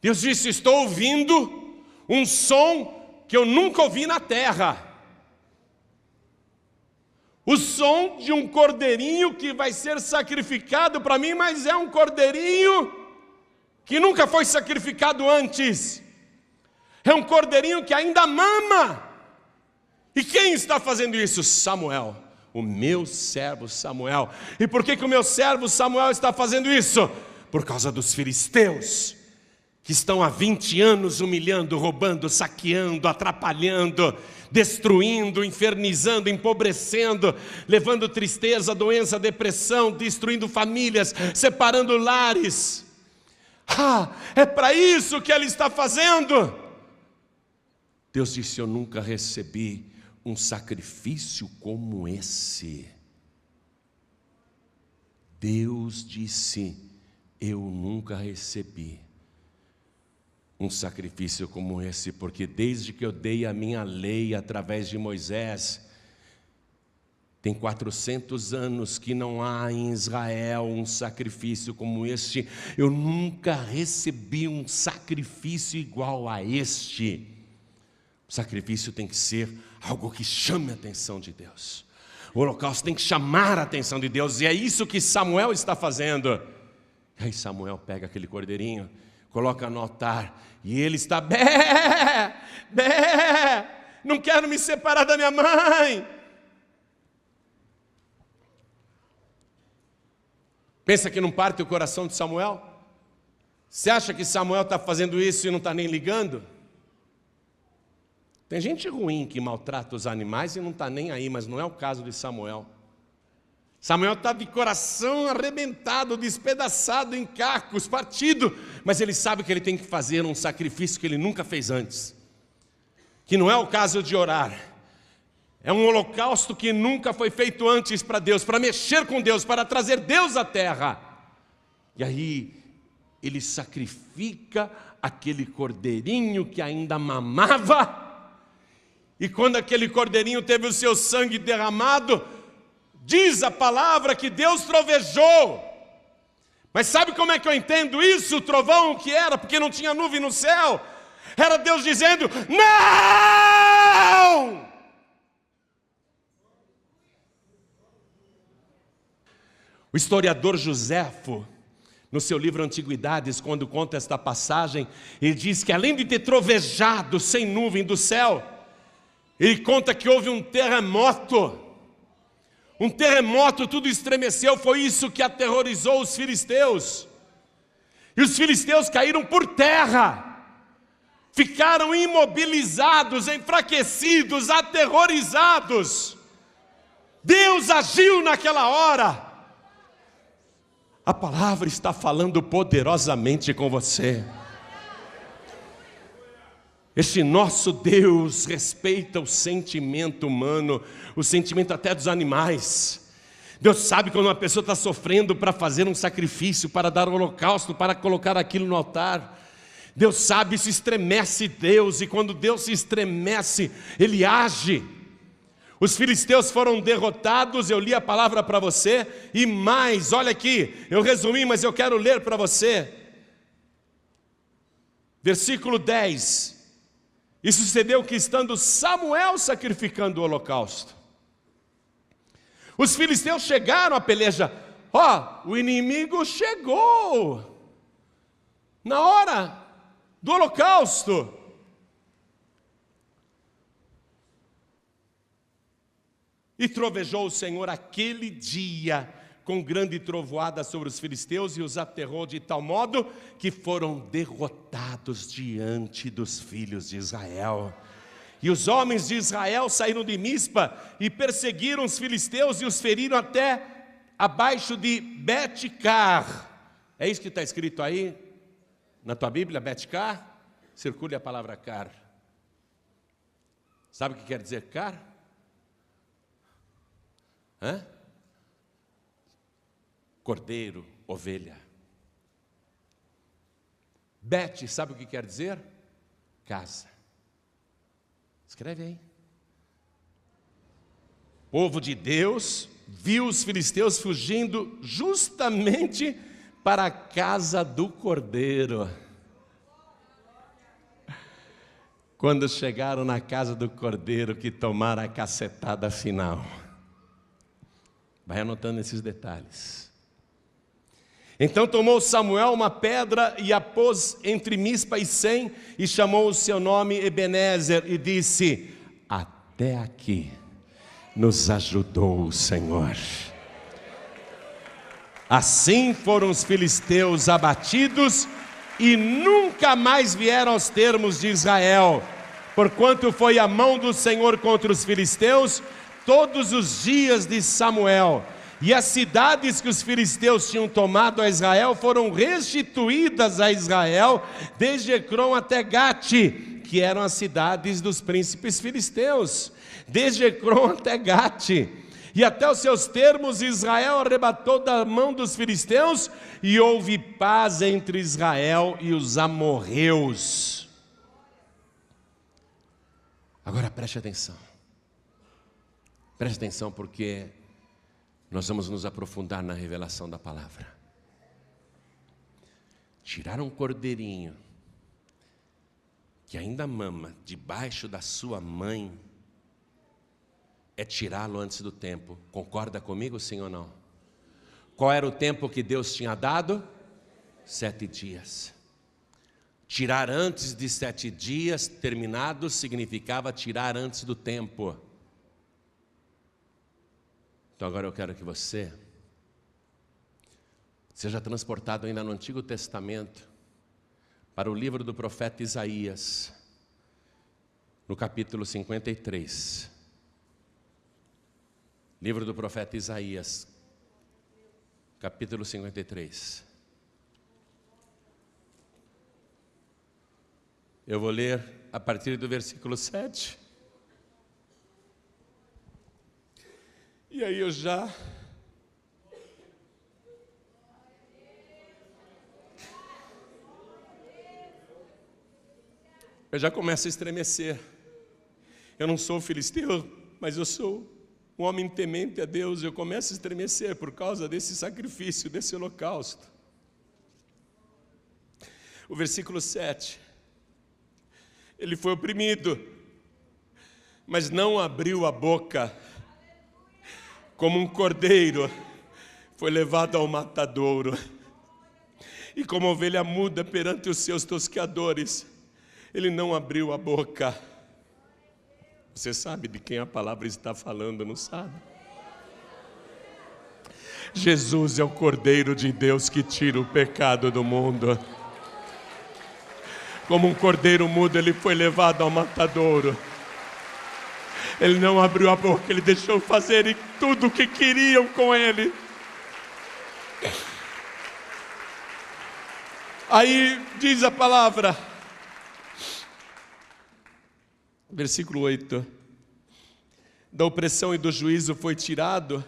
Deus disse: estou ouvindo um som que eu nunca ouvi na terra. O som de um cordeirinho que vai ser sacrificado para mim, mas é um cordeirinho que nunca foi sacrificado antes. É um cordeirinho que ainda mama. E quem está fazendo isso? Samuel, o meu servo Samuel. E por que o meu servo Samuel está fazendo isso? Por causa dos filisteus, que estão há 20 anos humilhando, roubando, saqueando, atrapalhando, destruindo, infernizando, empobrecendo, levando tristeza, doença, depressão, destruindo famílias, separando lares. É para isso que ele está fazendo. Deus disse: eu nunca recebi um sacrifício como esse. Deus disse: eu nunca recebi um sacrifício como esse, porque desde que eu dei a minha lei através de Moisés, tem 400 anos que não há em Israel um sacrifício como este. Eu nunca recebi um sacrifício igual a este. O sacrifício tem que ser algo que chame a atenção de Deus. O holocausto tem que chamar a atenção de Deus, e é isso que Samuel está fazendo. Aí Samuel pega aquele cordeirinho, coloca no altar, e ele está não quero me separar da minha mãe. Pensa que não parte o coração de Samuel? Você acha que Samuel está fazendo isso e não está nem ligando? Tem gente ruim que maltrata os animais e não está nem aí, mas não é o caso de Samuel. Samuel estava de coração arrebentado, despedaçado em cacos, partido, mas ele sabe que ele tem que fazer um sacrifício que ele nunca fez antes, que não é o caso de orar, é um holocausto que nunca foi feito antes para Deus, para mexer com Deus, para trazer Deus à terra. E aí ele sacrifica aquele cordeirinho que ainda mamava, e quando aquele cordeirinho teve o seu sangue derramado, diz a palavra que Deus trovejou. Mas sabe como é que eu entendo isso? O trovão que era, porque não tinha nuvem no céu, era Deus dizendo: não! O historiador Joséfo, no seu livro Antiguidades, quando conta esta passagem, ele diz que além de ter trovejado sem nuvem do céu, ele conta que houve um terremoto, tudo estremeceu, foi isso que aterrorizou os filisteus. E os filisteus caíram por terra, ficaram imobilizados, enfraquecidos, aterrorizados. Deus agiu naquela hora. A palavra está falando poderosamente com você. Este nosso Deus respeita o sentimento humano, o sentimento até dos animais. Deus sabe quando uma pessoa está sofrendo para fazer um sacrifício, para dar um holocausto, para colocar aquilo no altar. Deus sabe, se estremece Deus, e quando Deus se estremece, Ele age. Os filisteus foram derrotados, eu li a palavra para você, e mais, olha aqui, eu resumi, mas eu quero ler para você. Versículo 10. E sucedeu que, estando Samuel sacrificando o holocausto, os filisteus chegaram à peleja. O inimigo chegou na hora do holocausto. E trovejou o Senhor aquele dia com grande trovoada sobre os filisteus, e os aterrou de tal modo que foram derrotados diante dos filhos de Israel. E os homens de Israel saíram de Mispa e perseguiram os filisteus e os feriram até abaixo de Bet-car. É isso que está escrito aí na tua Bíblia, Bet-car? Circule a palavra car. Sabe o que quer dizer car? Cordeiro, ovelha. Bet, sabe o que quer dizer? Casa. Escreve aí. O povo de Deus viu os filisteus fugindo justamente para a casa do cordeiro. Quando chegaram na casa do cordeiro, que tomaram a cacetada final. Vai anotando esses detalhes. Então tomou Samuel uma pedra e a pôs entre Mispa e Sem, e chamou o seu nome Ebenezer, e disse: até aqui nos ajudou o Senhor. Assim foram os filisteus abatidos, e nunca mais vieram aos termos de Israel, porquanto foi a mão do Senhor contra os filisteus todos os dias de Samuel, e as cidades que os filisteus tinham tomado a Israel foram restituídas a Israel, desde Ecrom até Gate, que eram as cidades dos príncipes filisteus, desde Ecrom até Gate, e até os seus termos Israel arrebatou da mão dos filisteus, e houve paz entre Israel e os amorreus. Agora preste atenção. Preste atenção, porque nós vamos nos aprofundar na revelação da palavra. Tirar um cordeirinho que ainda mama debaixo da sua mãe é tirá-lo antes do tempo. Concorda comigo, sim ou não? Qual era o tempo que Deus tinha dado? 7 dias. Tirar antes de 7 dias terminados significava tirar antes do tempo. Então agora eu quero que você seja transportado ainda no Antigo Testamento para o livro do profeta Isaías, no capítulo 53. Livro do profeta Isaías, capítulo 53. Eu vou ler a partir do versículo 7. E aí eu já começo a estremecer. Eu não sou filisteu, mas eu sou um homem temente a Deus. Eu começo a estremecer por causa desse sacrifício, desse holocausto. O versículo 7. Ele foi oprimido, mas não abriu a boca. Como um cordeiro, foi levado ao matadouro. E como ovelha muda perante os seus tosqueadores, ele não abriu a boca. Você sabe de quem a palavra está falando, não sabe? Jesus é o Cordeiro de Deus que tira o pecado do mundo. Como um cordeiro mudo, ele foi levado ao matadouro. Ele não abriu a boca, ele deixou fazerem tudo o que queriam com ele. Aí diz a palavra, versículo 8: da opressão e do juízo foi tirado,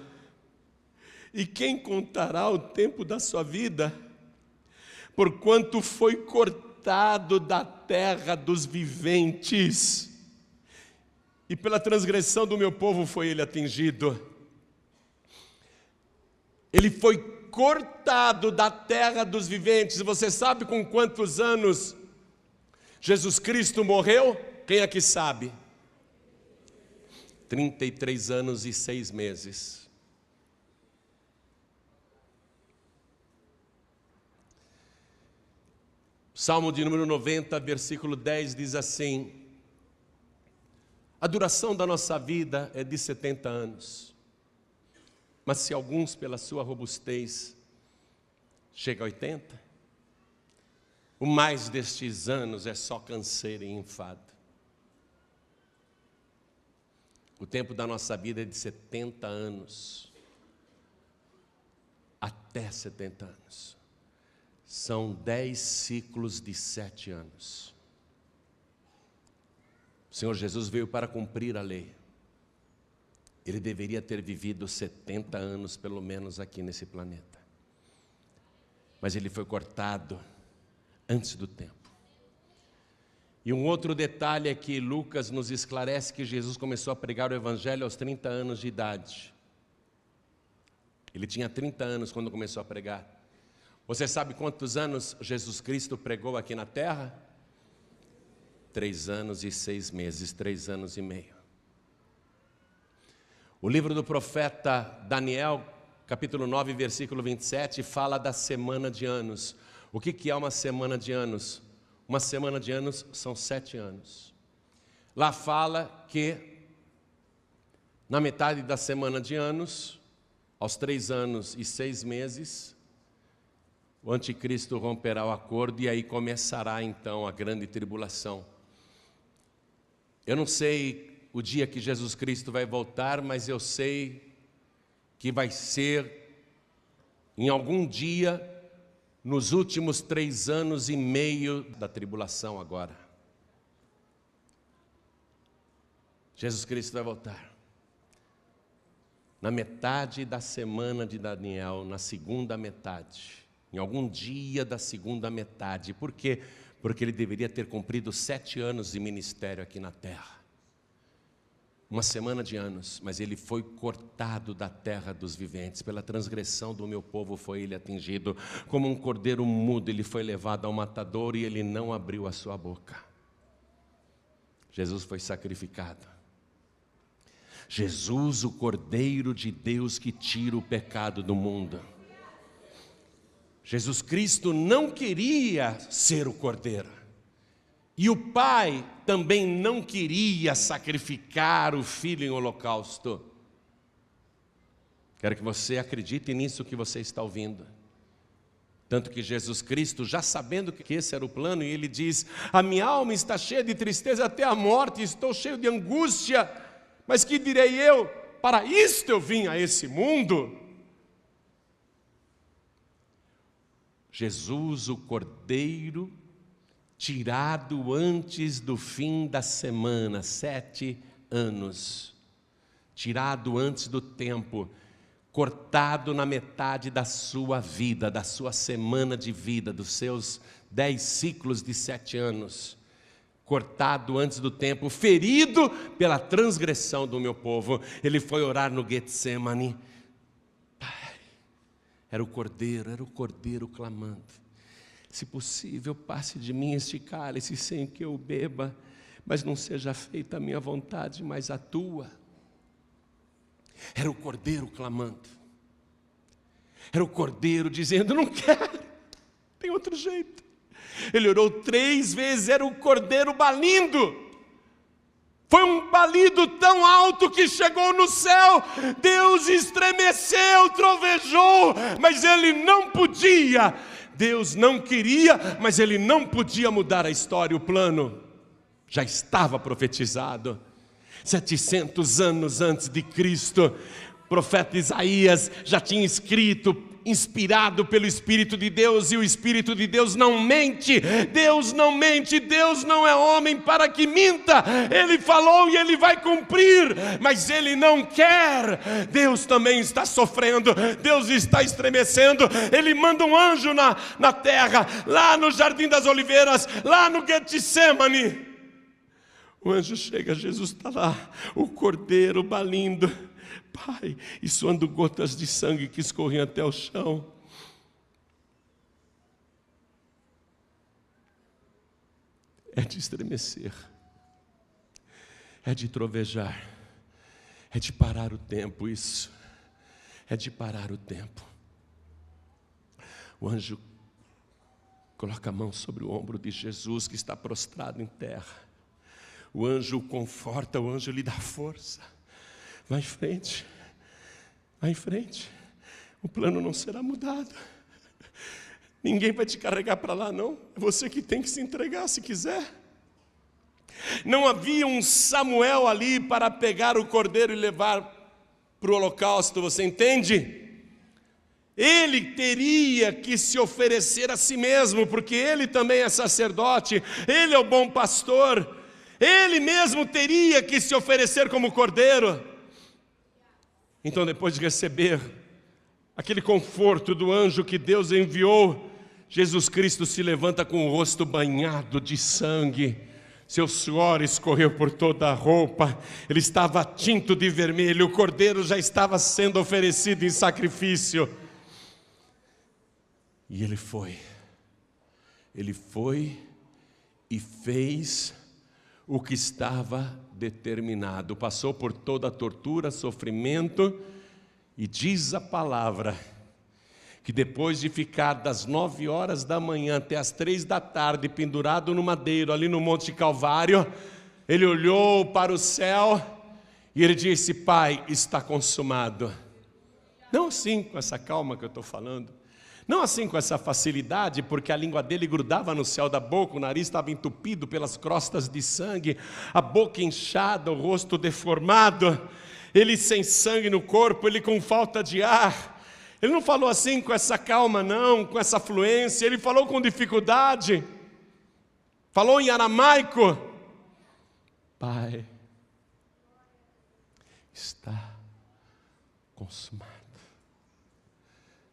e quem contará o tempo da sua vida? Porquanto foi cortado da terra dos viventes, e pela transgressão do meu povo foi ele atingido. Ele foi cortado da terra dos viventes. Você sabe com quantos anos Jesus Cristo morreu? Quem aqui sabe? 33 anos e 6 meses. Salmo de número 90, versículo 10 diz assim: a duração da nossa vida é de 70 anos, mas se alguns pela sua robustez chega a 80, o mais destes anos é só canseiro e enfado. O tempo da nossa vida é de 70 anos, até 70 anos. São 10 ciclos de 7 anos. O Senhor Jesus veio para cumprir a lei. Ele deveria ter vivido 70 anos, pelo menos, aqui nesse planeta. Mas ele foi cortado antes do tempo. E um outro detalhe é que Lucas nos esclarece que Jesus começou a pregar o Evangelho aos 30 anos de idade. Ele tinha 30 anos quando começou a pregar. Você sabe quantos anos Jesus Cristo pregou aqui na terra? 3 anos e 6 meses, 3 anos e meio. O livro do profeta Daniel, capítulo 9, versículo 27, fala da semana de anos. O que é uma semana de anos? Uma semana de anos são 7 anos. Lá fala que na metade da semana de anos, aos 3 anos e 6 meses, o anticristo romperá o acordo e aí começará então a grande tribulação. Eu não sei o dia que Jesus Cristo vai voltar, mas eu sei que vai ser em algum dia, nos últimos 3 anos e meio da tribulação agora. Jesus Cristo vai voltar. Na metade da semana de Daniel, na segunda metade. Em algum dia da segunda metade. Por quê? Porque ele deveria ter cumprido 7 anos de ministério aqui na terra. Uma semana de anos, mas ele foi cortado da terra dos viventes. Pela transgressão do meu povo foi ele atingido. Como um cordeiro mudo, ele foi levado ao matadouro e ele não abriu a sua boca. Jesus foi sacrificado. Jesus, o Cordeiro de Deus que tira o pecado do mundo. Jesus Cristo não queria ser o Cordeiro. E o Pai também não queria sacrificar o Filho em holocausto. Quero que você acredite nisso que você está ouvindo. Tanto que Jesus Cristo, já sabendo que esse era o plano, e ele diz: a minha alma está cheia de tristeza até a morte, estou cheio de angústia, mas que direi eu? Para isto eu vim a esse mundo. Jesus, o Cordeiro, tirado antes do fim da semana, 7 anos, tirado antes do tempo, cortado na metade da sua vida, da sua semana de vida, dos seus 10 ciclos de 7 anos, cortado antes do tempo, ferido pela transgressão do meu povo. Ele foi orar no Getsemane. Pai, era o Cordeiro clamando: se possível, passe de mim este cálice sem que eu beba, mas não seja feita a minha vontade, mas a tua. Era o Cordeiro clamando. Era o Cordeiro dizendo: não quero, tem outro jeito. Ele orou 3 vezes, era o Cordeiro balindo. Foi um balido tão alto que chegou no céu. Deus estremeceu, trovejou, mas ele não podia. Deus não queria, mas ele não podia mudar a história, o plano já estava profetizado. 700 anos antes de Cristo, o profeta Isaías já tinha escrito, inspirado pelo Espírito de Deus, e o Espírito de Deus não mente. Deus não mente, Deus não é homem para que minta. Ele falou e ele vai cumprir, mas ele não quer. Deus também está sofrendo, Deus está estremecendo. Ele manda um anjo na terra, lá no Jardim das Oliveiras, lá no Getsemane. O anjo chega, Jesus está lá, o Cordeiro balindo, Pai, e suando gotas de sangue que escorriam até o chão. É de estremecer, é de trovejar, é de parar o tempo, isso, é de parar o tempo. O anjo coloca a mão sobre o ombro de Jesus, que está prostrado em terra. O anjo o conforta, o anjo lhe dá força. Vai em frente, vai em frente. O plano não será mudado. Ninguém vai te carregar para lá, não. É você que tem que se entregar, se quiser. Não havia um Samuel ali para pegar o cordeiro e levar para o holocausto, você entende? Ele teria que se oferecer a si mesmo, porque ele também é sacerdote, ele é o bom pastor. Ele mesmo teria que se oferecer como cordeiro. Então, depois de receber aquele conforto do anjo que Deus enviou, Jesus Cristo se levanta com o rosto banhado de sangue. Seu suor escorreu por toda a roupa. Ele estava tinto de vermelho. O cordeiro já estava sendo oferecido em sacrifício. E ele foi e fez o que estava determinado. Passou por toda a tortura, sofrimento, e diz a palavra que depois de ficar das 9 horas da manhã até as 3 da tarde pendurado no madeiro ali no Monte Calvário, ele olhou para o céu e ele disse: Pai, está consumado. Não assim com essa calma que eu estou falando, não assim com essa facilidade, porque a língua dele grudava no céu da boca, o nariz estava entupido pelas crostas de sangue, a boca inchada, o rosto deformado, ele sem sangue no corpo, ele com falta de ar. Ele não falou assim com essa calma, não, com essa fluência, ele falou com dificuldade, falou em aramaico: Pai, está consumado.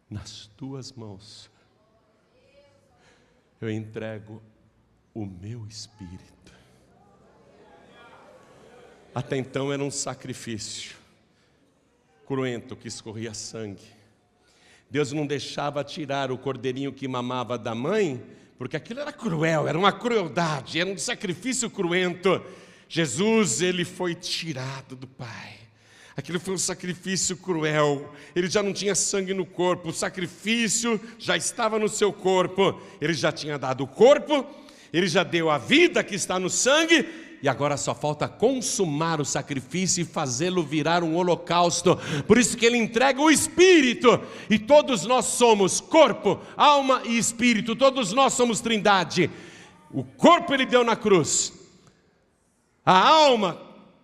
Nas tuas mãos eu entrego o meu espírito. Até então era um sacrifício cruento que escorria sangue. Deus não deixava tirar o cordeirinho que mamava da mãe, porque aquilo era cruel, era uma crueldade, era um sacrifício cruento. Jesus, ele foi tirado do Pai. Aquilo foi um sacrifício cruel. Ele já não tinha sangue no corpo, o sacrifício já estava no seu corpo. Ele já tinha dado o corpo, ele já deu a vida que está no sangue, e agora só falta consumar o sacrifício e fazê-lo virar um holocausto. Por isso que ele entrega o Espírito, e todos nós somos corpo, alma e Espírito, todos nós somos trindade. O corpo ele deu na cruz, a alma,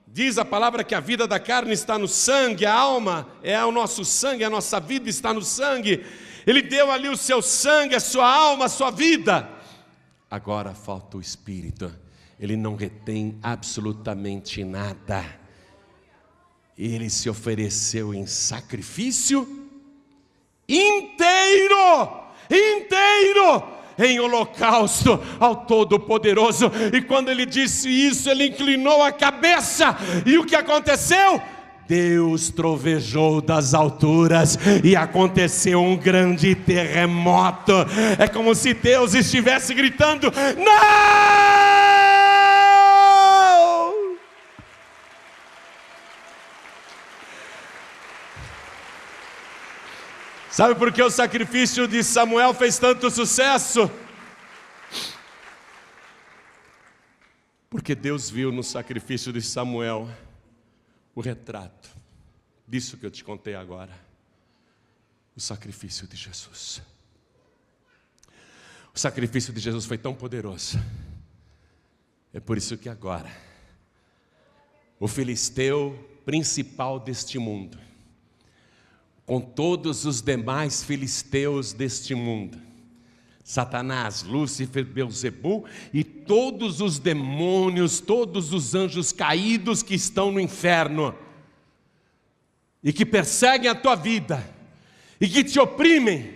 diz a palavra que a vida da carne está no sangue, a alma é o nosso sangue, a nossa vida está no sangue. Ele deu ali o seu sangue, a sua alma, a sua vida. Agora falta o Espírito. Ele não retém absolutamente nada. Ele se ofereceu em sacrifício inteiro, em holocausto ao Todo-Poderoso. E quando ele disse isso, ele inclinou a cabeça. E o que aconteceu? Deus trovejou das alturas e aconteceu um grande terremoto. É como se Deus estivesse gritando: não! Sabe por que o sacrifício de Samuel fez tanto sucesso? Porque Deus viu no sacrifício de Samuel o retrato disso que eu te contei agora, o sacrifício de Jesus. O sacrifício de Jesus foi tão poderoso, é por isso que agora o filisteu principal deste mundo, com todos os demais filisteus deste mundo, Satanás, Lúcifer, Beelzebu e todos os demônios, todos os anjos caídos que estão no inferno e que perseguem a tua vida e que te oprimem,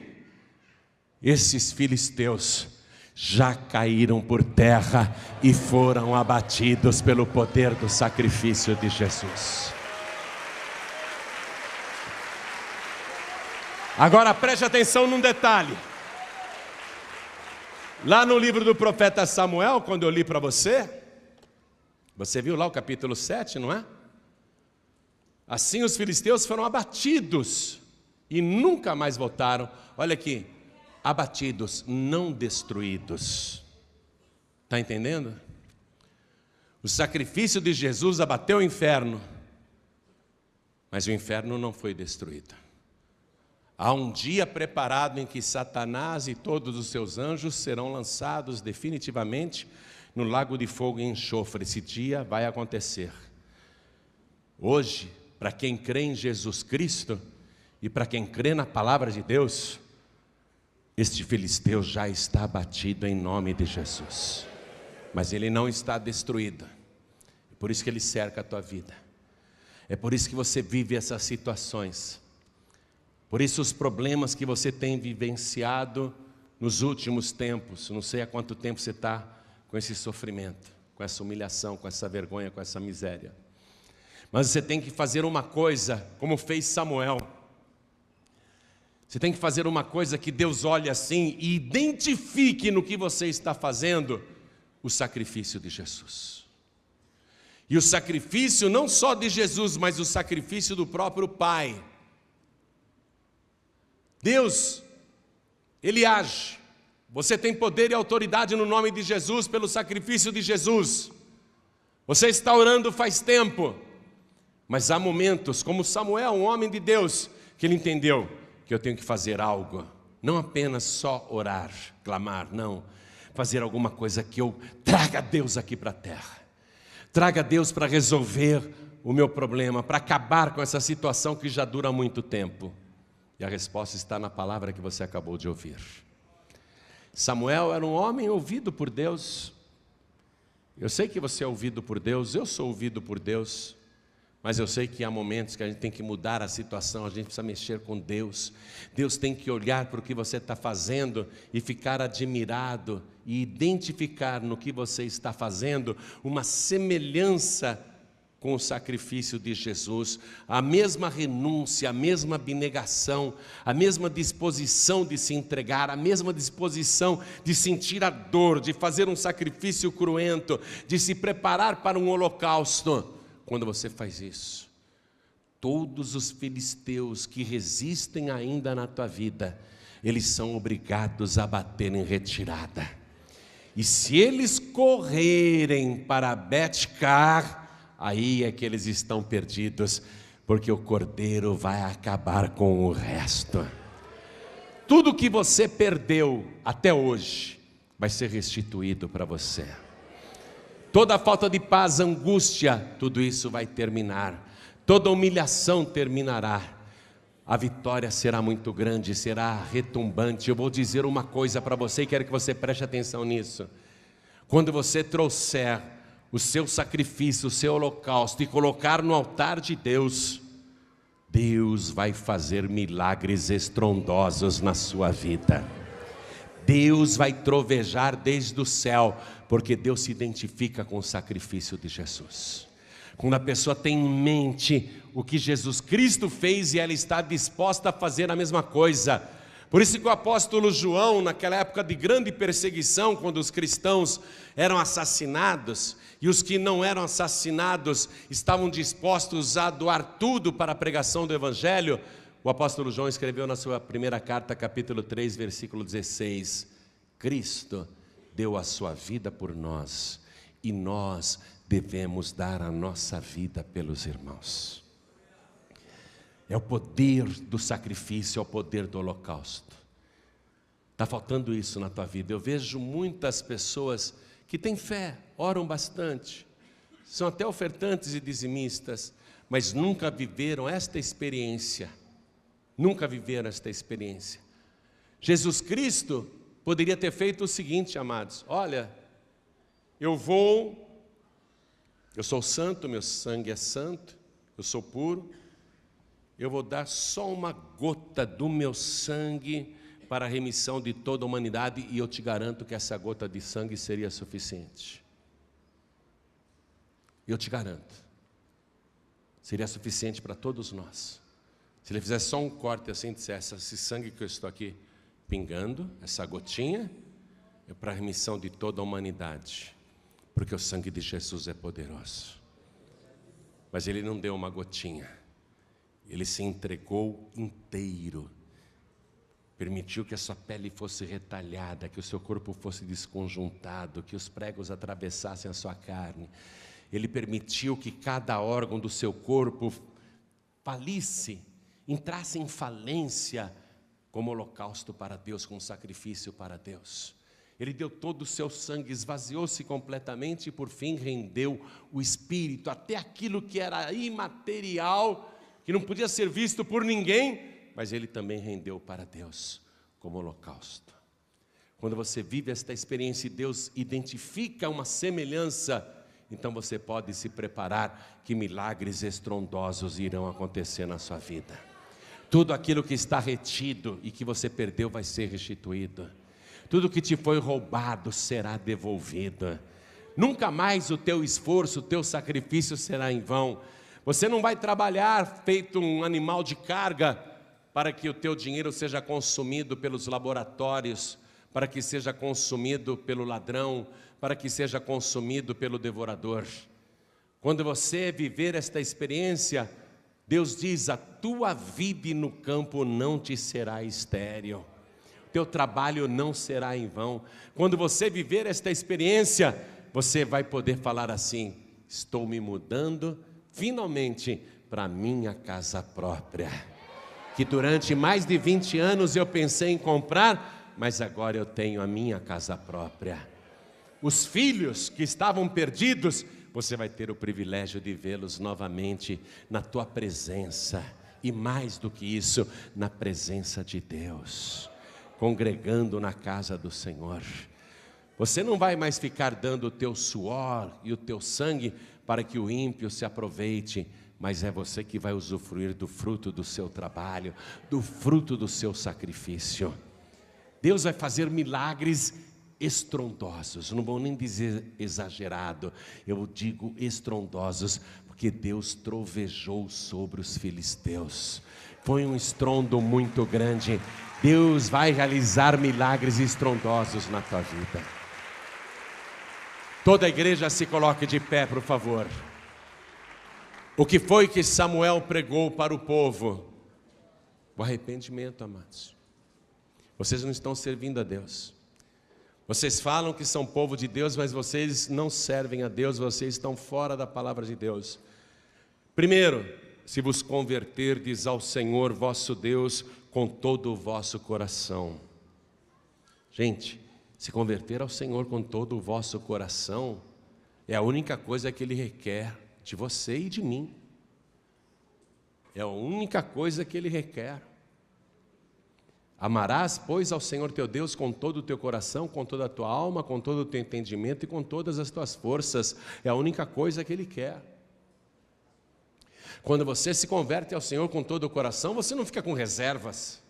esses filisteus já caíram por terra e foram abatidos pelo poder do sacrifício de Jesus. Agora preste atenção num detalhe. Lá no livro do profeta Samuel, quando eu li para você, você viu lá o capítulo 7, não é? Assim os filisteus foram abatidos e nunca mais voltaram. Olha aqui, abatidos, não destruídos. Está entendendo? O sacrifício de Jesus abateu o inferno, mas o inferno não foi destruído. Há um dia preparado em que Satanás e todos os seus anjos serão lançados definitivamente no lago de fogo e enxofre. Esse dia vai acontecer. Hoje, para quem crê em Jesus Cristo e para quem crê na palavra de Deus, este filisteu já está abatido em nome de Jesus. Mas ele não está destruído. É por isso que ele cerca a tua vida. É por isso que você vive essas situações. Por isso os problemas que você tem vivenciado nos últimos tempos, não sei há quanto tempo você está com esse sofrimento, com essa humilhação, com essa vergonha, com essa miséria. Mas você tem que fazer uma coisa, como fez Samuel. Você tem que fazer uma coisa que Deus olhe assim e identifique no que você está fazendo o sacrifício de Jesus. E o sacrifício não só de Jesus, mas o sacrifício do próprio Pai. Deus, Ele age. Você tem poder e autoridade no nome de Jesus, pelo sacrifício de Jesus. Você está orando faz tempo, mas há momentos, como Samuel, um homem de Deus, que ele entendeu que eu tenho que fazer algo. Não apenas só orar, clamar, não. Fazer alguma coisa que eu traga Deus aqui para a terra. Traga Deus para resolver o meu problema, para acabar com essa situação que já dura muito tempo. E a resposta está na palavra que você acabou de ouvir. Samuel era um homem ouvido por Deus. Eu sei que você é ouvido por Deus, eu sou ouvido por Deus. Mas eu sei que há momentos que a gente tem que mudar a situação, a gente precisa mexer com Deus. Deus tem que olhar para o que você está fazendo e ficar admirado e identificar no que você está fazendo uma semelhança com o sacrifício de Jesus, a mesma renúncia, a mesma abnegação, a mesma disposição de se entregar, a mesma disposição de sentir a dor, de fazer um sacrifício cruento, de se preparar para um holocausto. Quando você faz isso, todos os filisteus que resistem ainda na tua vida, eles são obrigados a bater em retirada. E se eles correrem para Bet-car, aí é que eles estão perdidos, porque o Cordeiro vai acabar com o resto. Tudo que você perdeu até hoje vai ser restituído para você. Toda a falta de paz, angústia, tudo isso vai terminar. Toda humilhação terminará. a vitória será muito grande, será retumbante. Eu vou dizer uma coisa para você e quero que você preste atenção nisso. Quando você trouxer o seu sacrifício, o seu holocausto e colocar no altar de Deus, Deus vai fazer milagres estrondosos na sua vida. Deus vai trovejar desde o céu, porque Deus se identifica com o sacrifício de Jesus. Quando a pessoa tem em mente o que Jesus Cristo fez e ela está disposta a fazer a mesma coisa. Por isso que o apóstolo João, naquela época de grande perseguição, quando os cristãos eram assassinados, e os que não eram assassinados estavam dispostos a doar tudo para a pregação do Evangelho, o apóstolo João escreveu na sua primeira carta, capítulo 3, versículo 16, Cristo deu a sua vida por nós, e nós devemos dar a nossa vida pelos irmãos. É o poder do sacrifício, é o poder do holocausto. Está faltando isso na tua vida. Eu vejo muitas pessoas que têm fé, oram bastante, são até ofertantes e dizimistas, mas nunca viveram esta experiência. Nunca viveram esta experiência. Jesus Cristo poderia ter feito o seguinte, amados: olha, eu sou santo, meu sangue é santo, eu sou puro, eu vou dar só uma gota do meu sangue para a remissão de toda a humanidade, e eu te garanto que essa gota de sangue seria suficiente. Eu te garanto, seria suficiente para todos nós. Se ele fizesse só um corte assim e dissesse: esse sangue que eu estou aqui pingando, essa gotinha, é para a remissão de toda a humanidade, porque o sangue de Jesus é poderoso. Mas ele não deu uma gotinha, ele se entregou inteiro, permitiu que a sua pele fosse retalhada, que o seu corpo fosse desconjuntado, que os pregos atravessassem a sua carne. Ele permitiu que cada órgão do seu corpo falisse, entrasse em falência, como holocausto para Deus, como sacrifício para Deus. Ele deu todo o seu sangue, esvaziou-se completamente e por fim rendeu o Espírito, até aquilo que era imaterial, que não podia ser visto por ninguém, mas ele também rendeu para Deus como holocausto. Quando você vive esta experiência e Deus identifica uma semelhança, então você pode se preparar que milagres estrondosos irão acontecer na sua vida. Tudo aquilo que está retido e que você perdeu vai ser restituído. Tudo que te foi roubado será devolvido. Nunca mais o teu esforço, o teu sacrifício será em vão. Você não vai trabalhar feito um animal de carga para que o teu dinheiro seja consumido pelos laboratórios, para que seja consumido pelo ladrão, para que seja consumido pelo devorador. Quando você viver esta experiência, Deus diz: a tua vida no campo não te será estéril, teu trabalho não será em vão. Quando você viver esta experiência, você vai poder falar assim: estou me mudando finalmente para a minha casa própria, que durante mais de 20 anos eu pensei em comprar, mas agora eu tenho a minha casa própria. Os filhos que estavam perdidos, você vai ter o privilégio de vê-los novamente na tua presença, e mais do que isso, na presença de Deus, congregando na casa do Senhor. Você não vai mais ficar dando o teu suor e o teu sangue para que o ímpio se aproveite, mas é você que vai usufruir do fruto do seu trabalho, do fruto do seu sacrifício. Deus vai fazer milagres estrondosos, não vou nem dizer exagerado, eu digo estrondosos, porque Deus trovejou sobre os filisteus, foi um estrondo muito grande. Deus vai realizar milagres estrondosos na tua vida. Toda a igreja se coloque de pé, por favor. O que foi que Samuel pregou para o povo? O arrependimento, amados. Vocês não estão servindo a Deus. Vocês falam que são povo de Deus, mas vocês não servem a Deus, vocês estão fora da palavra de Deus. Primeiro, se vos converterdes ao Senhor vosso Deus com todo o vosso coração. Gente, se converter ao Senhor com todo o vosso coração é a única coisa que Ele requer de você e de mim. É a única coisa que Ele requer. Amarás, pois, ao Senhor teu Deus com todo o teu coração, com toda a tua alma, com todo o teu entendimento e com todas as tuas forças. É a única coisa que Ele quer. Quando você se converte ao Senhor com todo o coração, você não fica com reservas.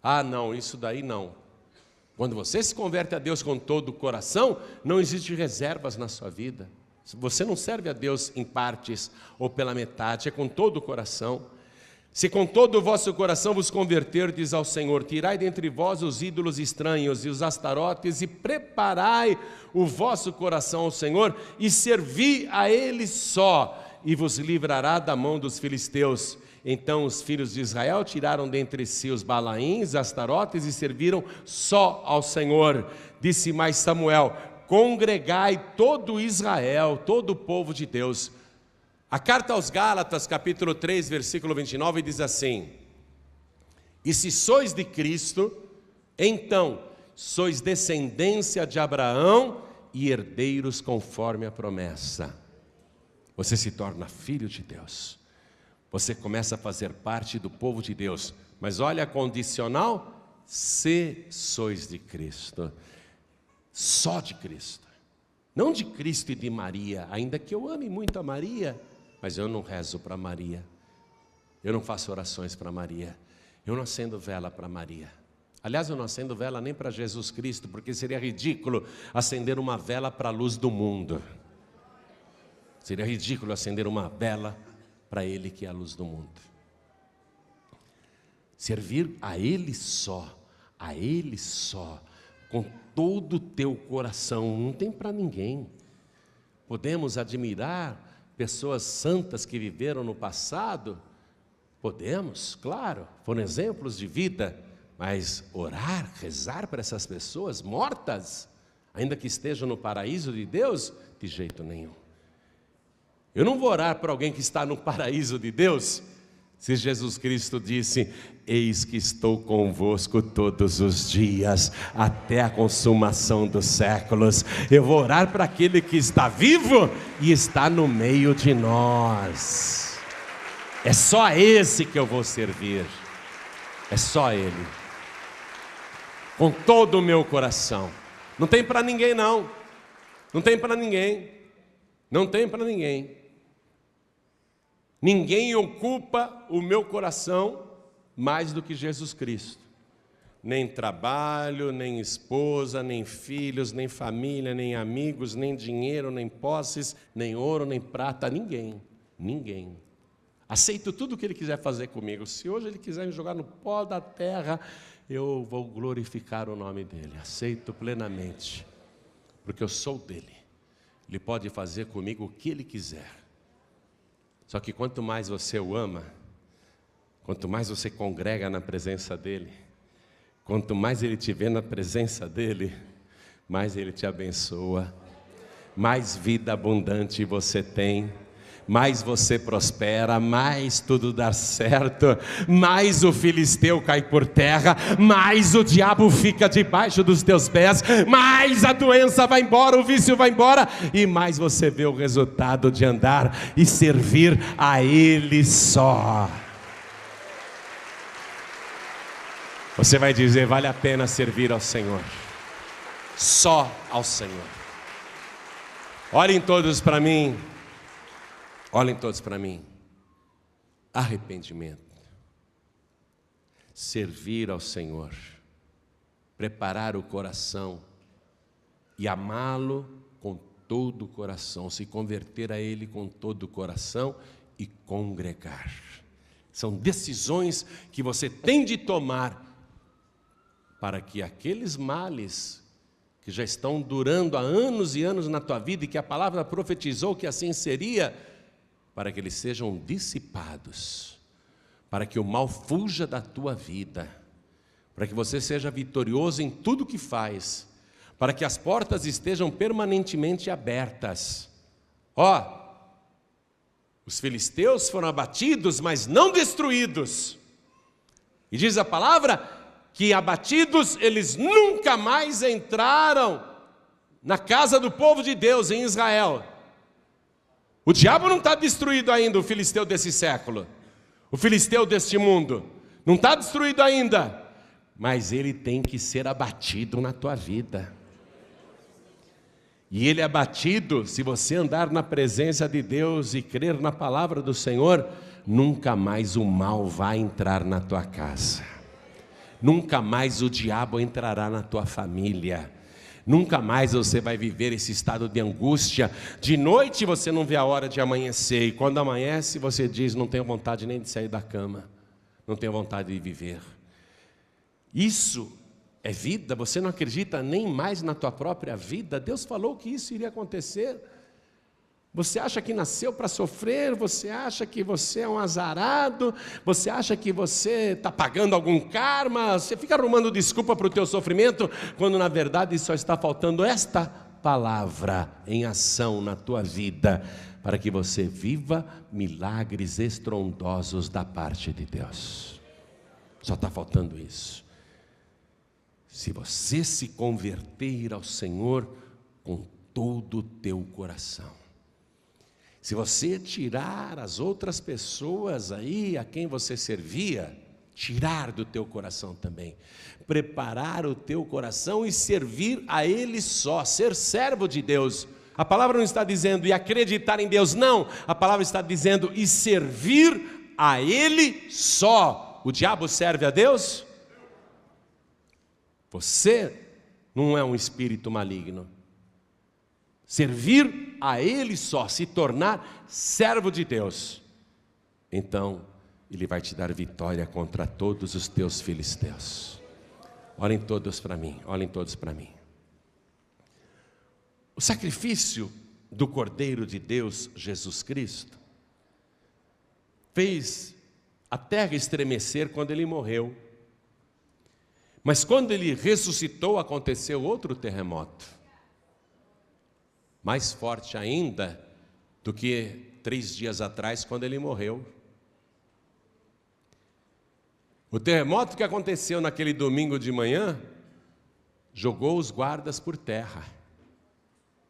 Ah, não, isso daí não. Quando você se converte a Deus com todo o coração, não existe reservas na sua vida. Você não serve a Deus em partes ou pela metade, é com todo o coração. Se com todo o vosso coração vos converterdes ao Senhor, tirai dentre vós os ídolos estranhos e os astarotes e preparai o vosso coração ao Senhor e servi a Ele só, e vos livrará da mão dos filisteus. Então os filhos de Israel tiraram dentre si os Balaíns, astarotes e serviram só ao Senhor. Disse mais Samuel: congregai todo Israel, todo o povo de Deus. A carta aos Gálatas, capítulo 3, versículo 29, diz assim: e se sois de Cristo, então sois descendência de Abraão e herdeiros conforme a promessa. Você se torna filho de Deus. Você começa a fazer parte do povo de Deus. Mas olha a condicional: se sois de Cristo. Só de Cristo. Não de Cristo e de Maria, ainda que eu ame muito a Maria, mas eu não rezo para Maria. Eu não faço orações para Maria. Eu não acendo vela para Maria. Aliás, eu não acendo vela nem para Jesus Cristo, porque seria ridículo acender uma vela para a luz do mundo. Seria ridículo acender uma vela para Ele que é a luz do mundo. Servir a Ele só, com todo o teu coração, não tem para ninguém. Podemos admirar pessoas santas que viveram no passado, podemos, claro, foram exemplos de vida, mas orar, rezar para essas pessoas mortas, ainda que estejam no paraíso de Deus, de jeito nenhum. Eu não vou orar para alguém que está no paraíso de Deus, se Jesus Cristo disse: eis que estou convosco todos os dias, até a consumação dos séculos. Eu vou orar para aquele que está vivo e está no meio de nós. É só a esse que eu vou servir. É só a Ele. Com todo o meu coração. Não tem para ninguém não. Não tem para ninguém. Não tem para ninguém. Ninguém ocupa o meu coração mais do que Jesus Cristo. Nem trabalho, nem esposa, nem filhos, nem família, nem amigos, nem dinheiro, nem posses, nem ouro, nem prata, ninguém. Ninguém. Aceito tudo o que Ele quiser fazer comigo. Se hoje Ele quiser me jogar no pó da terra, eu vou glorificar o nome dEle. Aceito plenamente, porque eu sou dEle. Ele pode fazer comigo o que Ele quiser. Só que quanto mais você o ama, quanto mais você congrega na presença dEle, quanto mais Ele te vê na presença dEle, mais Ele te abençoa, mais vida abundante você tem, mais você prospera, mais tudo dá certo, mais o filisteu cai por terra, mais o diabo fica debaixo dos teus pés, mais a doença vai embora, o vício vai embora, e mais você vê o resultado de andar e servir a Ele só. Você vai dizer: vale a pena servir ao Senhor, só ao Senhor. Olhem todos para mim. Olhem todos para mim. Arrependimento. Servir ao Senhor. Preparar o coração. E amá-lo com todo o coração. Se converter a Ele com todo o coração e congregar. São decisões que você tem de tomar para que aqueles males que já estão durando há anos e anos na tua vida e que a palavra profetizou que assim seria, para que eles sejam dissipados, para que o mal fuja da tua vida, para que você seja vitorioso em tudo que faz, para que as portas estejam permanentemente abertas. Os filisteus foram abatidos, mas não destruídos. E diz a palavra que abatidos eles nunca mais entraram na casa do povo de Deus em Israel. O diabo não está destruído ainda, o filisteu desse século. O filisteu deste mundo não está destruído ainda, mas ele tem que ser abatido na tua vida. E ele é abatido, se você andar na presença de Deus e crer na palavra do Senhor, nunca mais o mal vai entrar na tua casa. Nunca mais o diabo entrará na tua família. Nunca mais você vai viver esse estado de angústia. De noite você não vê a hora de amanhecer, e quando amanhece você diz: não tenho vontade nem de sair da cama, não tenho vontade de viver. Isso é vida? Você não acredita nem mais na tua própria vida? Deus falou que isso iria acontecer. Você acha que nasceu para sofrer? Você acha que você é um azarado? Você acha que você está pagando algum karma? Você fica arrumando desculpa para o teu sofrimento, quando na verdade só está faltando esta palavra em ação na tua vida, para que você viva milagres estrondosos da parte de Deus. Só está faltando isso. Se você se converter ao Senhor com todo o teu coração, se você tirar as outras pessoas aí a quem você servia, tirar do teu coração também, preparar o teu coração e servir a Ele só, ser servo de Deus. A palavra não está dizendo e acreditar em Deus, não. A palavra está dizendo e servir a Ele só. O diabo serve a Deus? Você não é um espírito maligno. Servir a Ele só, se tornar servo de Deus, então Ele vai te dar vitória contra todos os teus filisteus. Olhem todos para mim, olhem todos para mim. O sacrifício do Cordeiro de Deus, Jesus Cristo, fez a terra estremecer quando Ele morreu. Mas quando Ele ressuscitou, aconteceu outro terremoto, mais forte ainda do que 3 dias atrás, quando Ele morreu. O terremoto que aconteceu naquele domingo de manhã jogou os guardas por terra.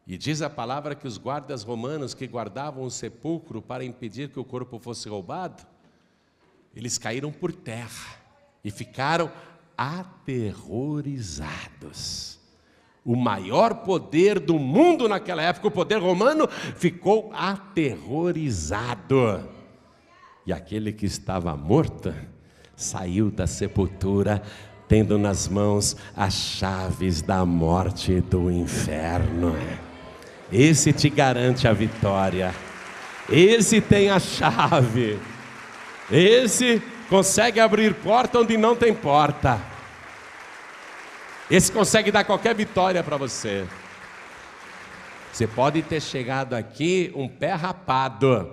E diz a palavra que os guardas romanos que guardavam o sepulcro para impedir que o corpo fosse roubado, eles caíram por terra e ficaram aterrorizados. O maior poder do mundo naquela época, o poder romano, ficou aterrorizado. E aquele que estava morto saiu da sepultura, tendo nas mãos as chaves da morte e do inferno. Esse te garante a vitória. Esse tem a chave. Esse consegue abrir porta onde não tem porta. Esse consegue dar qualquer vitória para você. Você pode ter chegado aqui um pé rapado,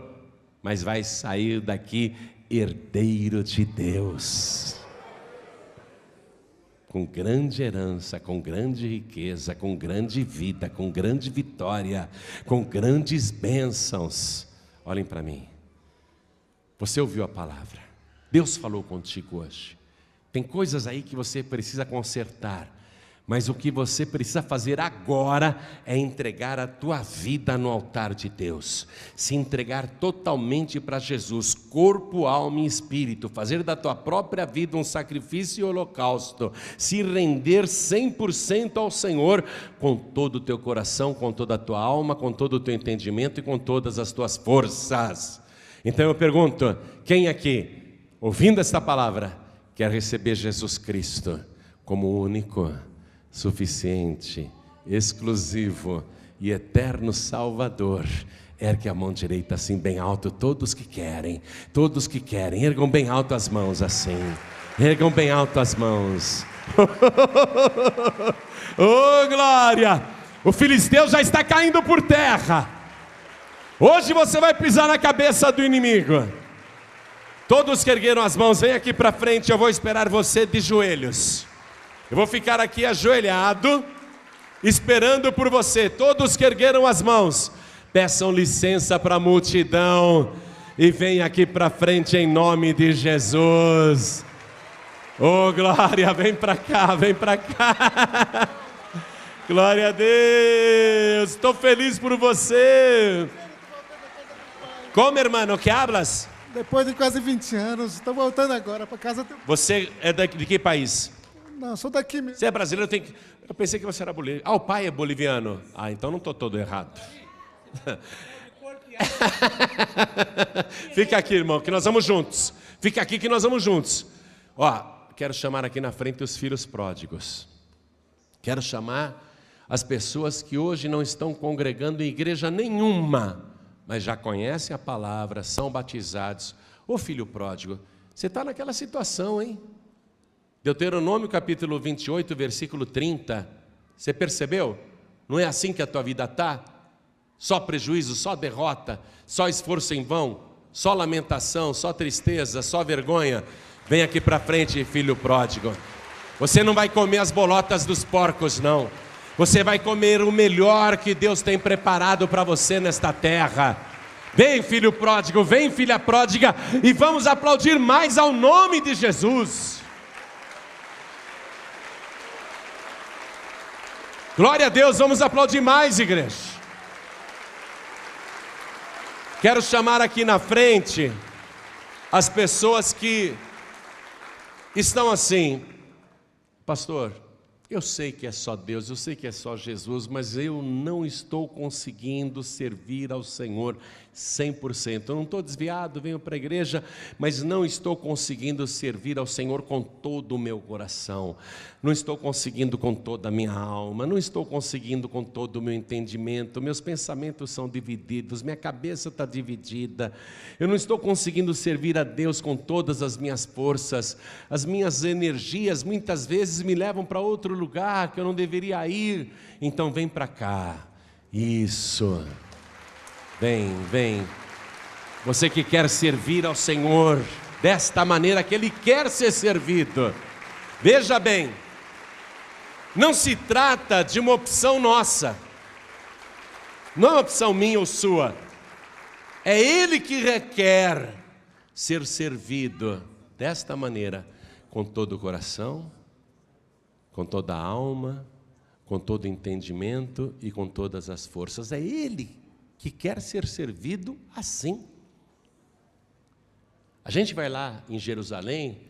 mas vai sair daqui herdeiro de Deus, com grande herança, com grande riqueza, com grande vida, com grande vitória, com grandes bênçãos. Olhem para mim. Você ouviu a palavra, Deus falou contigo hoje. Tem coisas aí que você precisa consertar, mas o que você precisa fazer agora é entregar a tua vida no altar de Deus, se entregar totalmente para Jesus, corpo, alma e espírito, fazer da tua própria vida um sacrifício e holocausto, se render 100% ao Senhor, com todo o teu coração, com toda a tua alma, com todo o teu entendimento e com todas as tuas forças. Então eu pergunto, quem aqui, ouvindo esta palavra, quer receber Jesus Cristo como único, suficiente, exclusivo e eterno Salvador? Ergue a mão direita assim bem alto, todos que querem, ergam bem alto as mãos assim, ergam bem alto as mãos. Oh glória, o filisteu já está caindo por terra. Hoje você vai pisar na cabeça do inimigo. Todos que ergueram as mãos, vem aqui para frente, eu vou esperar você de joelhos. Eu vou ficar aqui ajoelhado, esperando por você. Todos que ergueram as mãos, peçam licença para a multidão e venham aqui para frente em nome de Jesus. Oh glória, vem para cá, vem para cá. Glória a Deus, estou feliz por você. Como, hermano, que hablas? Depois de quase 20 anos, estou voltando agora para casa. Você é de que país? Não, sou daqui mesmo. Você é brasileiro, eu pensei que você era boliviano. Ah, o pai é boliviano. Ah, então não estou todo errado. Fica aqui, irmão, que nós vamos juntos. Fica aqui que nós vamos juntos. Ó, quero chamar aqui na frente os filhos pródigos. Quero chamar as pessoas que hoje não estão congregando em igreja nenhuma, mas já conhecem a palavra, são batizados. Ô filho pródigo, você está naquela situação, hein? Deuteronômio capítulo 28, versículo 30. Você percebeu? Não é assim que a tua vida está? Só prejuízo, só derrota, só esforço em vão, só lamentação, só tristeza, só vergonha. Vem aqui para frente, filho pródigo. Você não vai comer as bolotas dos porcos, não. Você vai comer o melhor que Deus tem preparado para você nesta terra. Vem, filho pródigo, vem, filha pródiga, e vamos aplaudir mais ao nome de Jesus. Glória a Deus, vamos aplaudir mais, igreja. Quero chamar aqui na frente as pessoas que estão assim: pastor, eu sei que é só Deus, eu sei que é só Jesus, mas eu não estou conseguindo servir ao Senhor 100%. Eu não estou desviado, venho para a igreja, mas não estou conseguindo servir ao Senhor com todo o meu coração. Não estou conseguindo com toda a minha alma, não estou conseguindo com todo o meu entendimento, meus pensamentos são divididos, minha cabeça está dividida, eu não estou conseguindo servir a Deus com todas as minhas forças, as minhas energias muitas vezes me levam para outro lugar que eu não deveria ir. Então vem para cá, isso, vem, você que quer servir ao Senhor desta maneira que Ele quer ser servido. Veja bem, não se trata de uma opção nossa, não é uma opção minha ou sua, é Ele que requer ser servido desta maneira, com todo o coração, com toda a alma, com todo o entendimento e com todas as forças. É Ele que quer ser servido assim. A gente vai lá em Jerusalém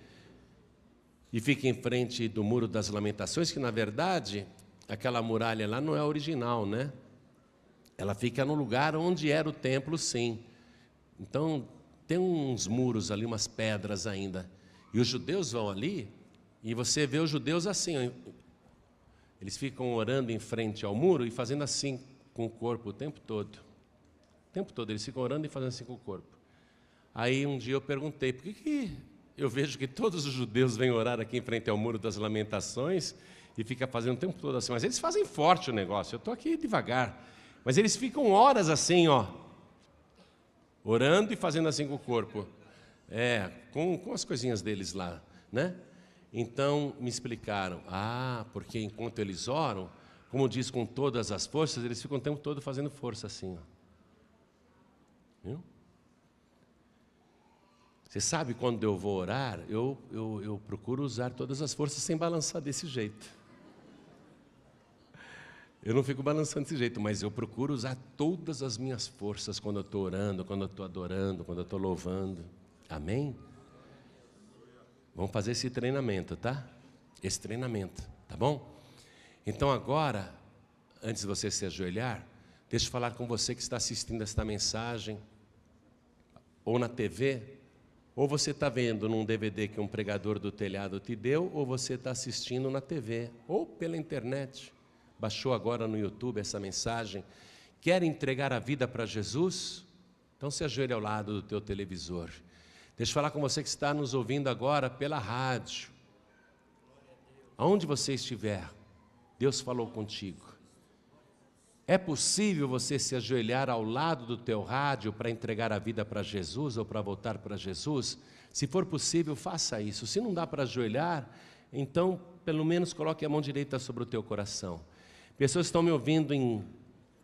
e fica em frente do Muro das Lamentações, que na verdade, aquela muralha lá não é original, né? Ela fica no lugar onde era o templo, sim. Então, tem uns muros ali, umas pedras ainda. E os judeus vão ali, e você vê os judeus assim, ó, eles ficam orando em frente ao muro e fazendo assim com o corpo o tempo todo. O tempo todo, eles ficam orando e fazendo assim com o corpo. Aí um dia eu perguntei, por que eu vejo que todos os judeus vêm orar aqui em frente ao Muro das Lamentações e ficam fazendo o tempo todo assim, mas eles fazem forte o negócio, eu estou aqui devagar, mas eles ficam horas assim, ó, orando e fazendo assim com o corpo, com as coisinhas deles lá, né? Então me explicaram, porque enquanto eles oram, como diz, com todas as forças, eles ficam o tempo todo fazendo força assim, ó. Viu? Você sabe, quando eu vou orar, eu procuro usar todas as forças sem balançar desse jeito. Eu não fico balançando desse jeito, mas eu procuro usar todas as minhas forças quando eu estou orando, quando eu estou adorando, quando eu estou louvando. Amém? Vamos fazer esse treinamento, tá? Esse treinamento, tá bom? Então agora, antes de você se ajoelhar, deixa eu falar com você que está assistindo esta mensagem, ou na TV, ou você está vendo num DVD que um pregador do telhado te deu, ou você está assistindo na TV, ou pela internet, baixou agora no YouTube essa mensagem, quer entregar a vida para Jesus? Então se ajoelhe ao lado do teu televisor. Deixa eu falar com você que está nos ouvindo agora pela rádio. Aonde você estiver, Deus falou contigo. É possível você se ajoelhar ao lado do teu rádio para entregar a vida para Jesus ou para voltar para Jesus? Se for possível, faça isso. Se não dá para ajoelhar, então pelo menos coloque a mão direita sobre o teu coração. Pessoas estão me ouvindo em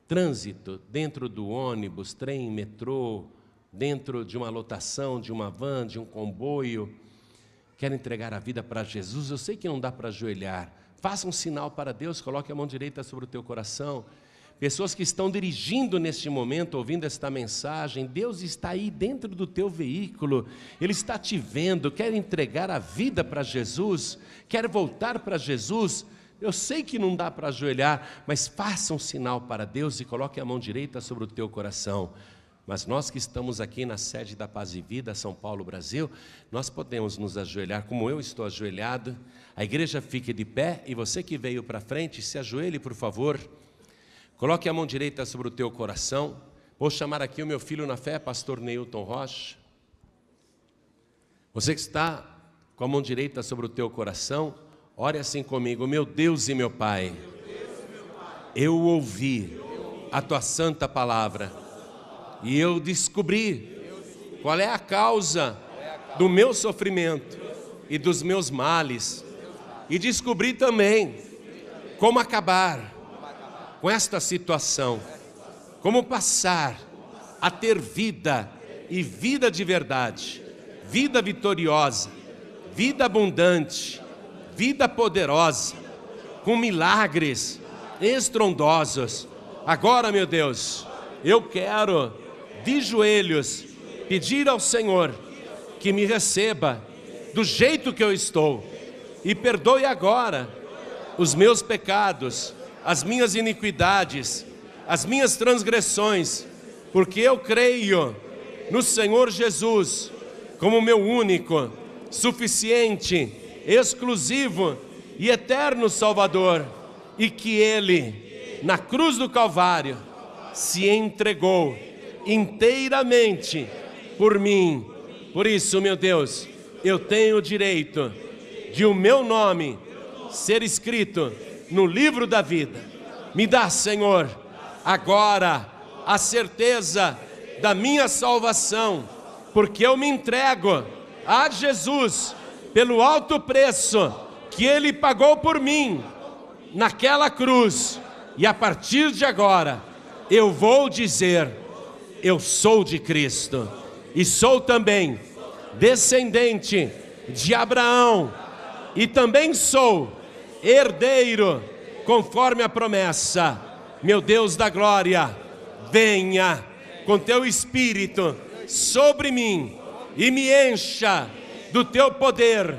trânsito, dentro do ônibus, trem, metrô, dentro de uma lotação, de uma van, de um comboio, querem entregar a vida para Jesus. Eu sei que não dá para ajoelhar. Faça um sinal para Deus, coloque a mão direita sobre o teu coração. pessoas que estão dirigindo neste momento, ouvindo esta mensagem. Deus está aí dentro do teu veículo, Ele está te vendo, quer entregar a vida para Jesus, quer voltar para Jesus. Eu sei que não dá para ajoelhar, mas faça um sinal para Deus e coloque a mão direita sobre o teu coração. Mas nós que estamos aqui na sede da Paz e Vida, São Paulo, Brasil, nós podemos nos ajoelhar como eu estou ajoelhado. A igreja fique de pé e você que veio para frente, se ajoelhe, por favor. Coloque a mão direita sobre o teu coração. Vou chamar aqui o meu filho na fé, pastor Neilton Rocha. Você que está com a mão direita sobre o teu coração, ore assim comigo: meu Deus e meu Pai, eu ouvi a tua santa palavra e eu descobri qual é a causa do meu sofrimento e dos meus males, e descobri também como acabar com esta situação, como passar a ter vida, e vida de verdade, vida vitoriosa, vida abundante, vida poderosa, com milagres estrondosos. Agora, meu Deus, eu quero de joelhos pedir ao Senhor que me receba do jeito que eu estou e perdoe agora os meus pecados, as minhas iniquidades, as minhas transgressões, porque eu creio no Senhor Jesus como meu único, suficiente, exclusivo e eterno Salvador, e que Ele, na cruz do Calvário, se entregou inteiramente por mim. Por isso, meu Deus, eu tenho o direito de o meu nome ser escrito no livro da vida. Me dá, Senhor, agora a certeza da minha salvação, porque eu me entrego a Jesus pelo alto preço que Ele pagou por mim naquela cruz. E a partir de agora eu vou dizer: eu sou de Cristo e sou também descendente de Abraão, e também sou herdeiro conforme a promessa. Meu Deus da glória, venha com teu Espírito sobre mim e me encha do teu poder,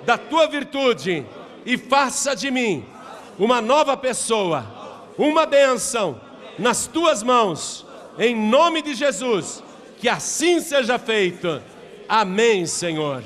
da tua virtude, e faça de mim uma nova pessoa, uma bênção nas tuas mãos, em nome de Jesus. Que assim seja feito. Amém, Senhor.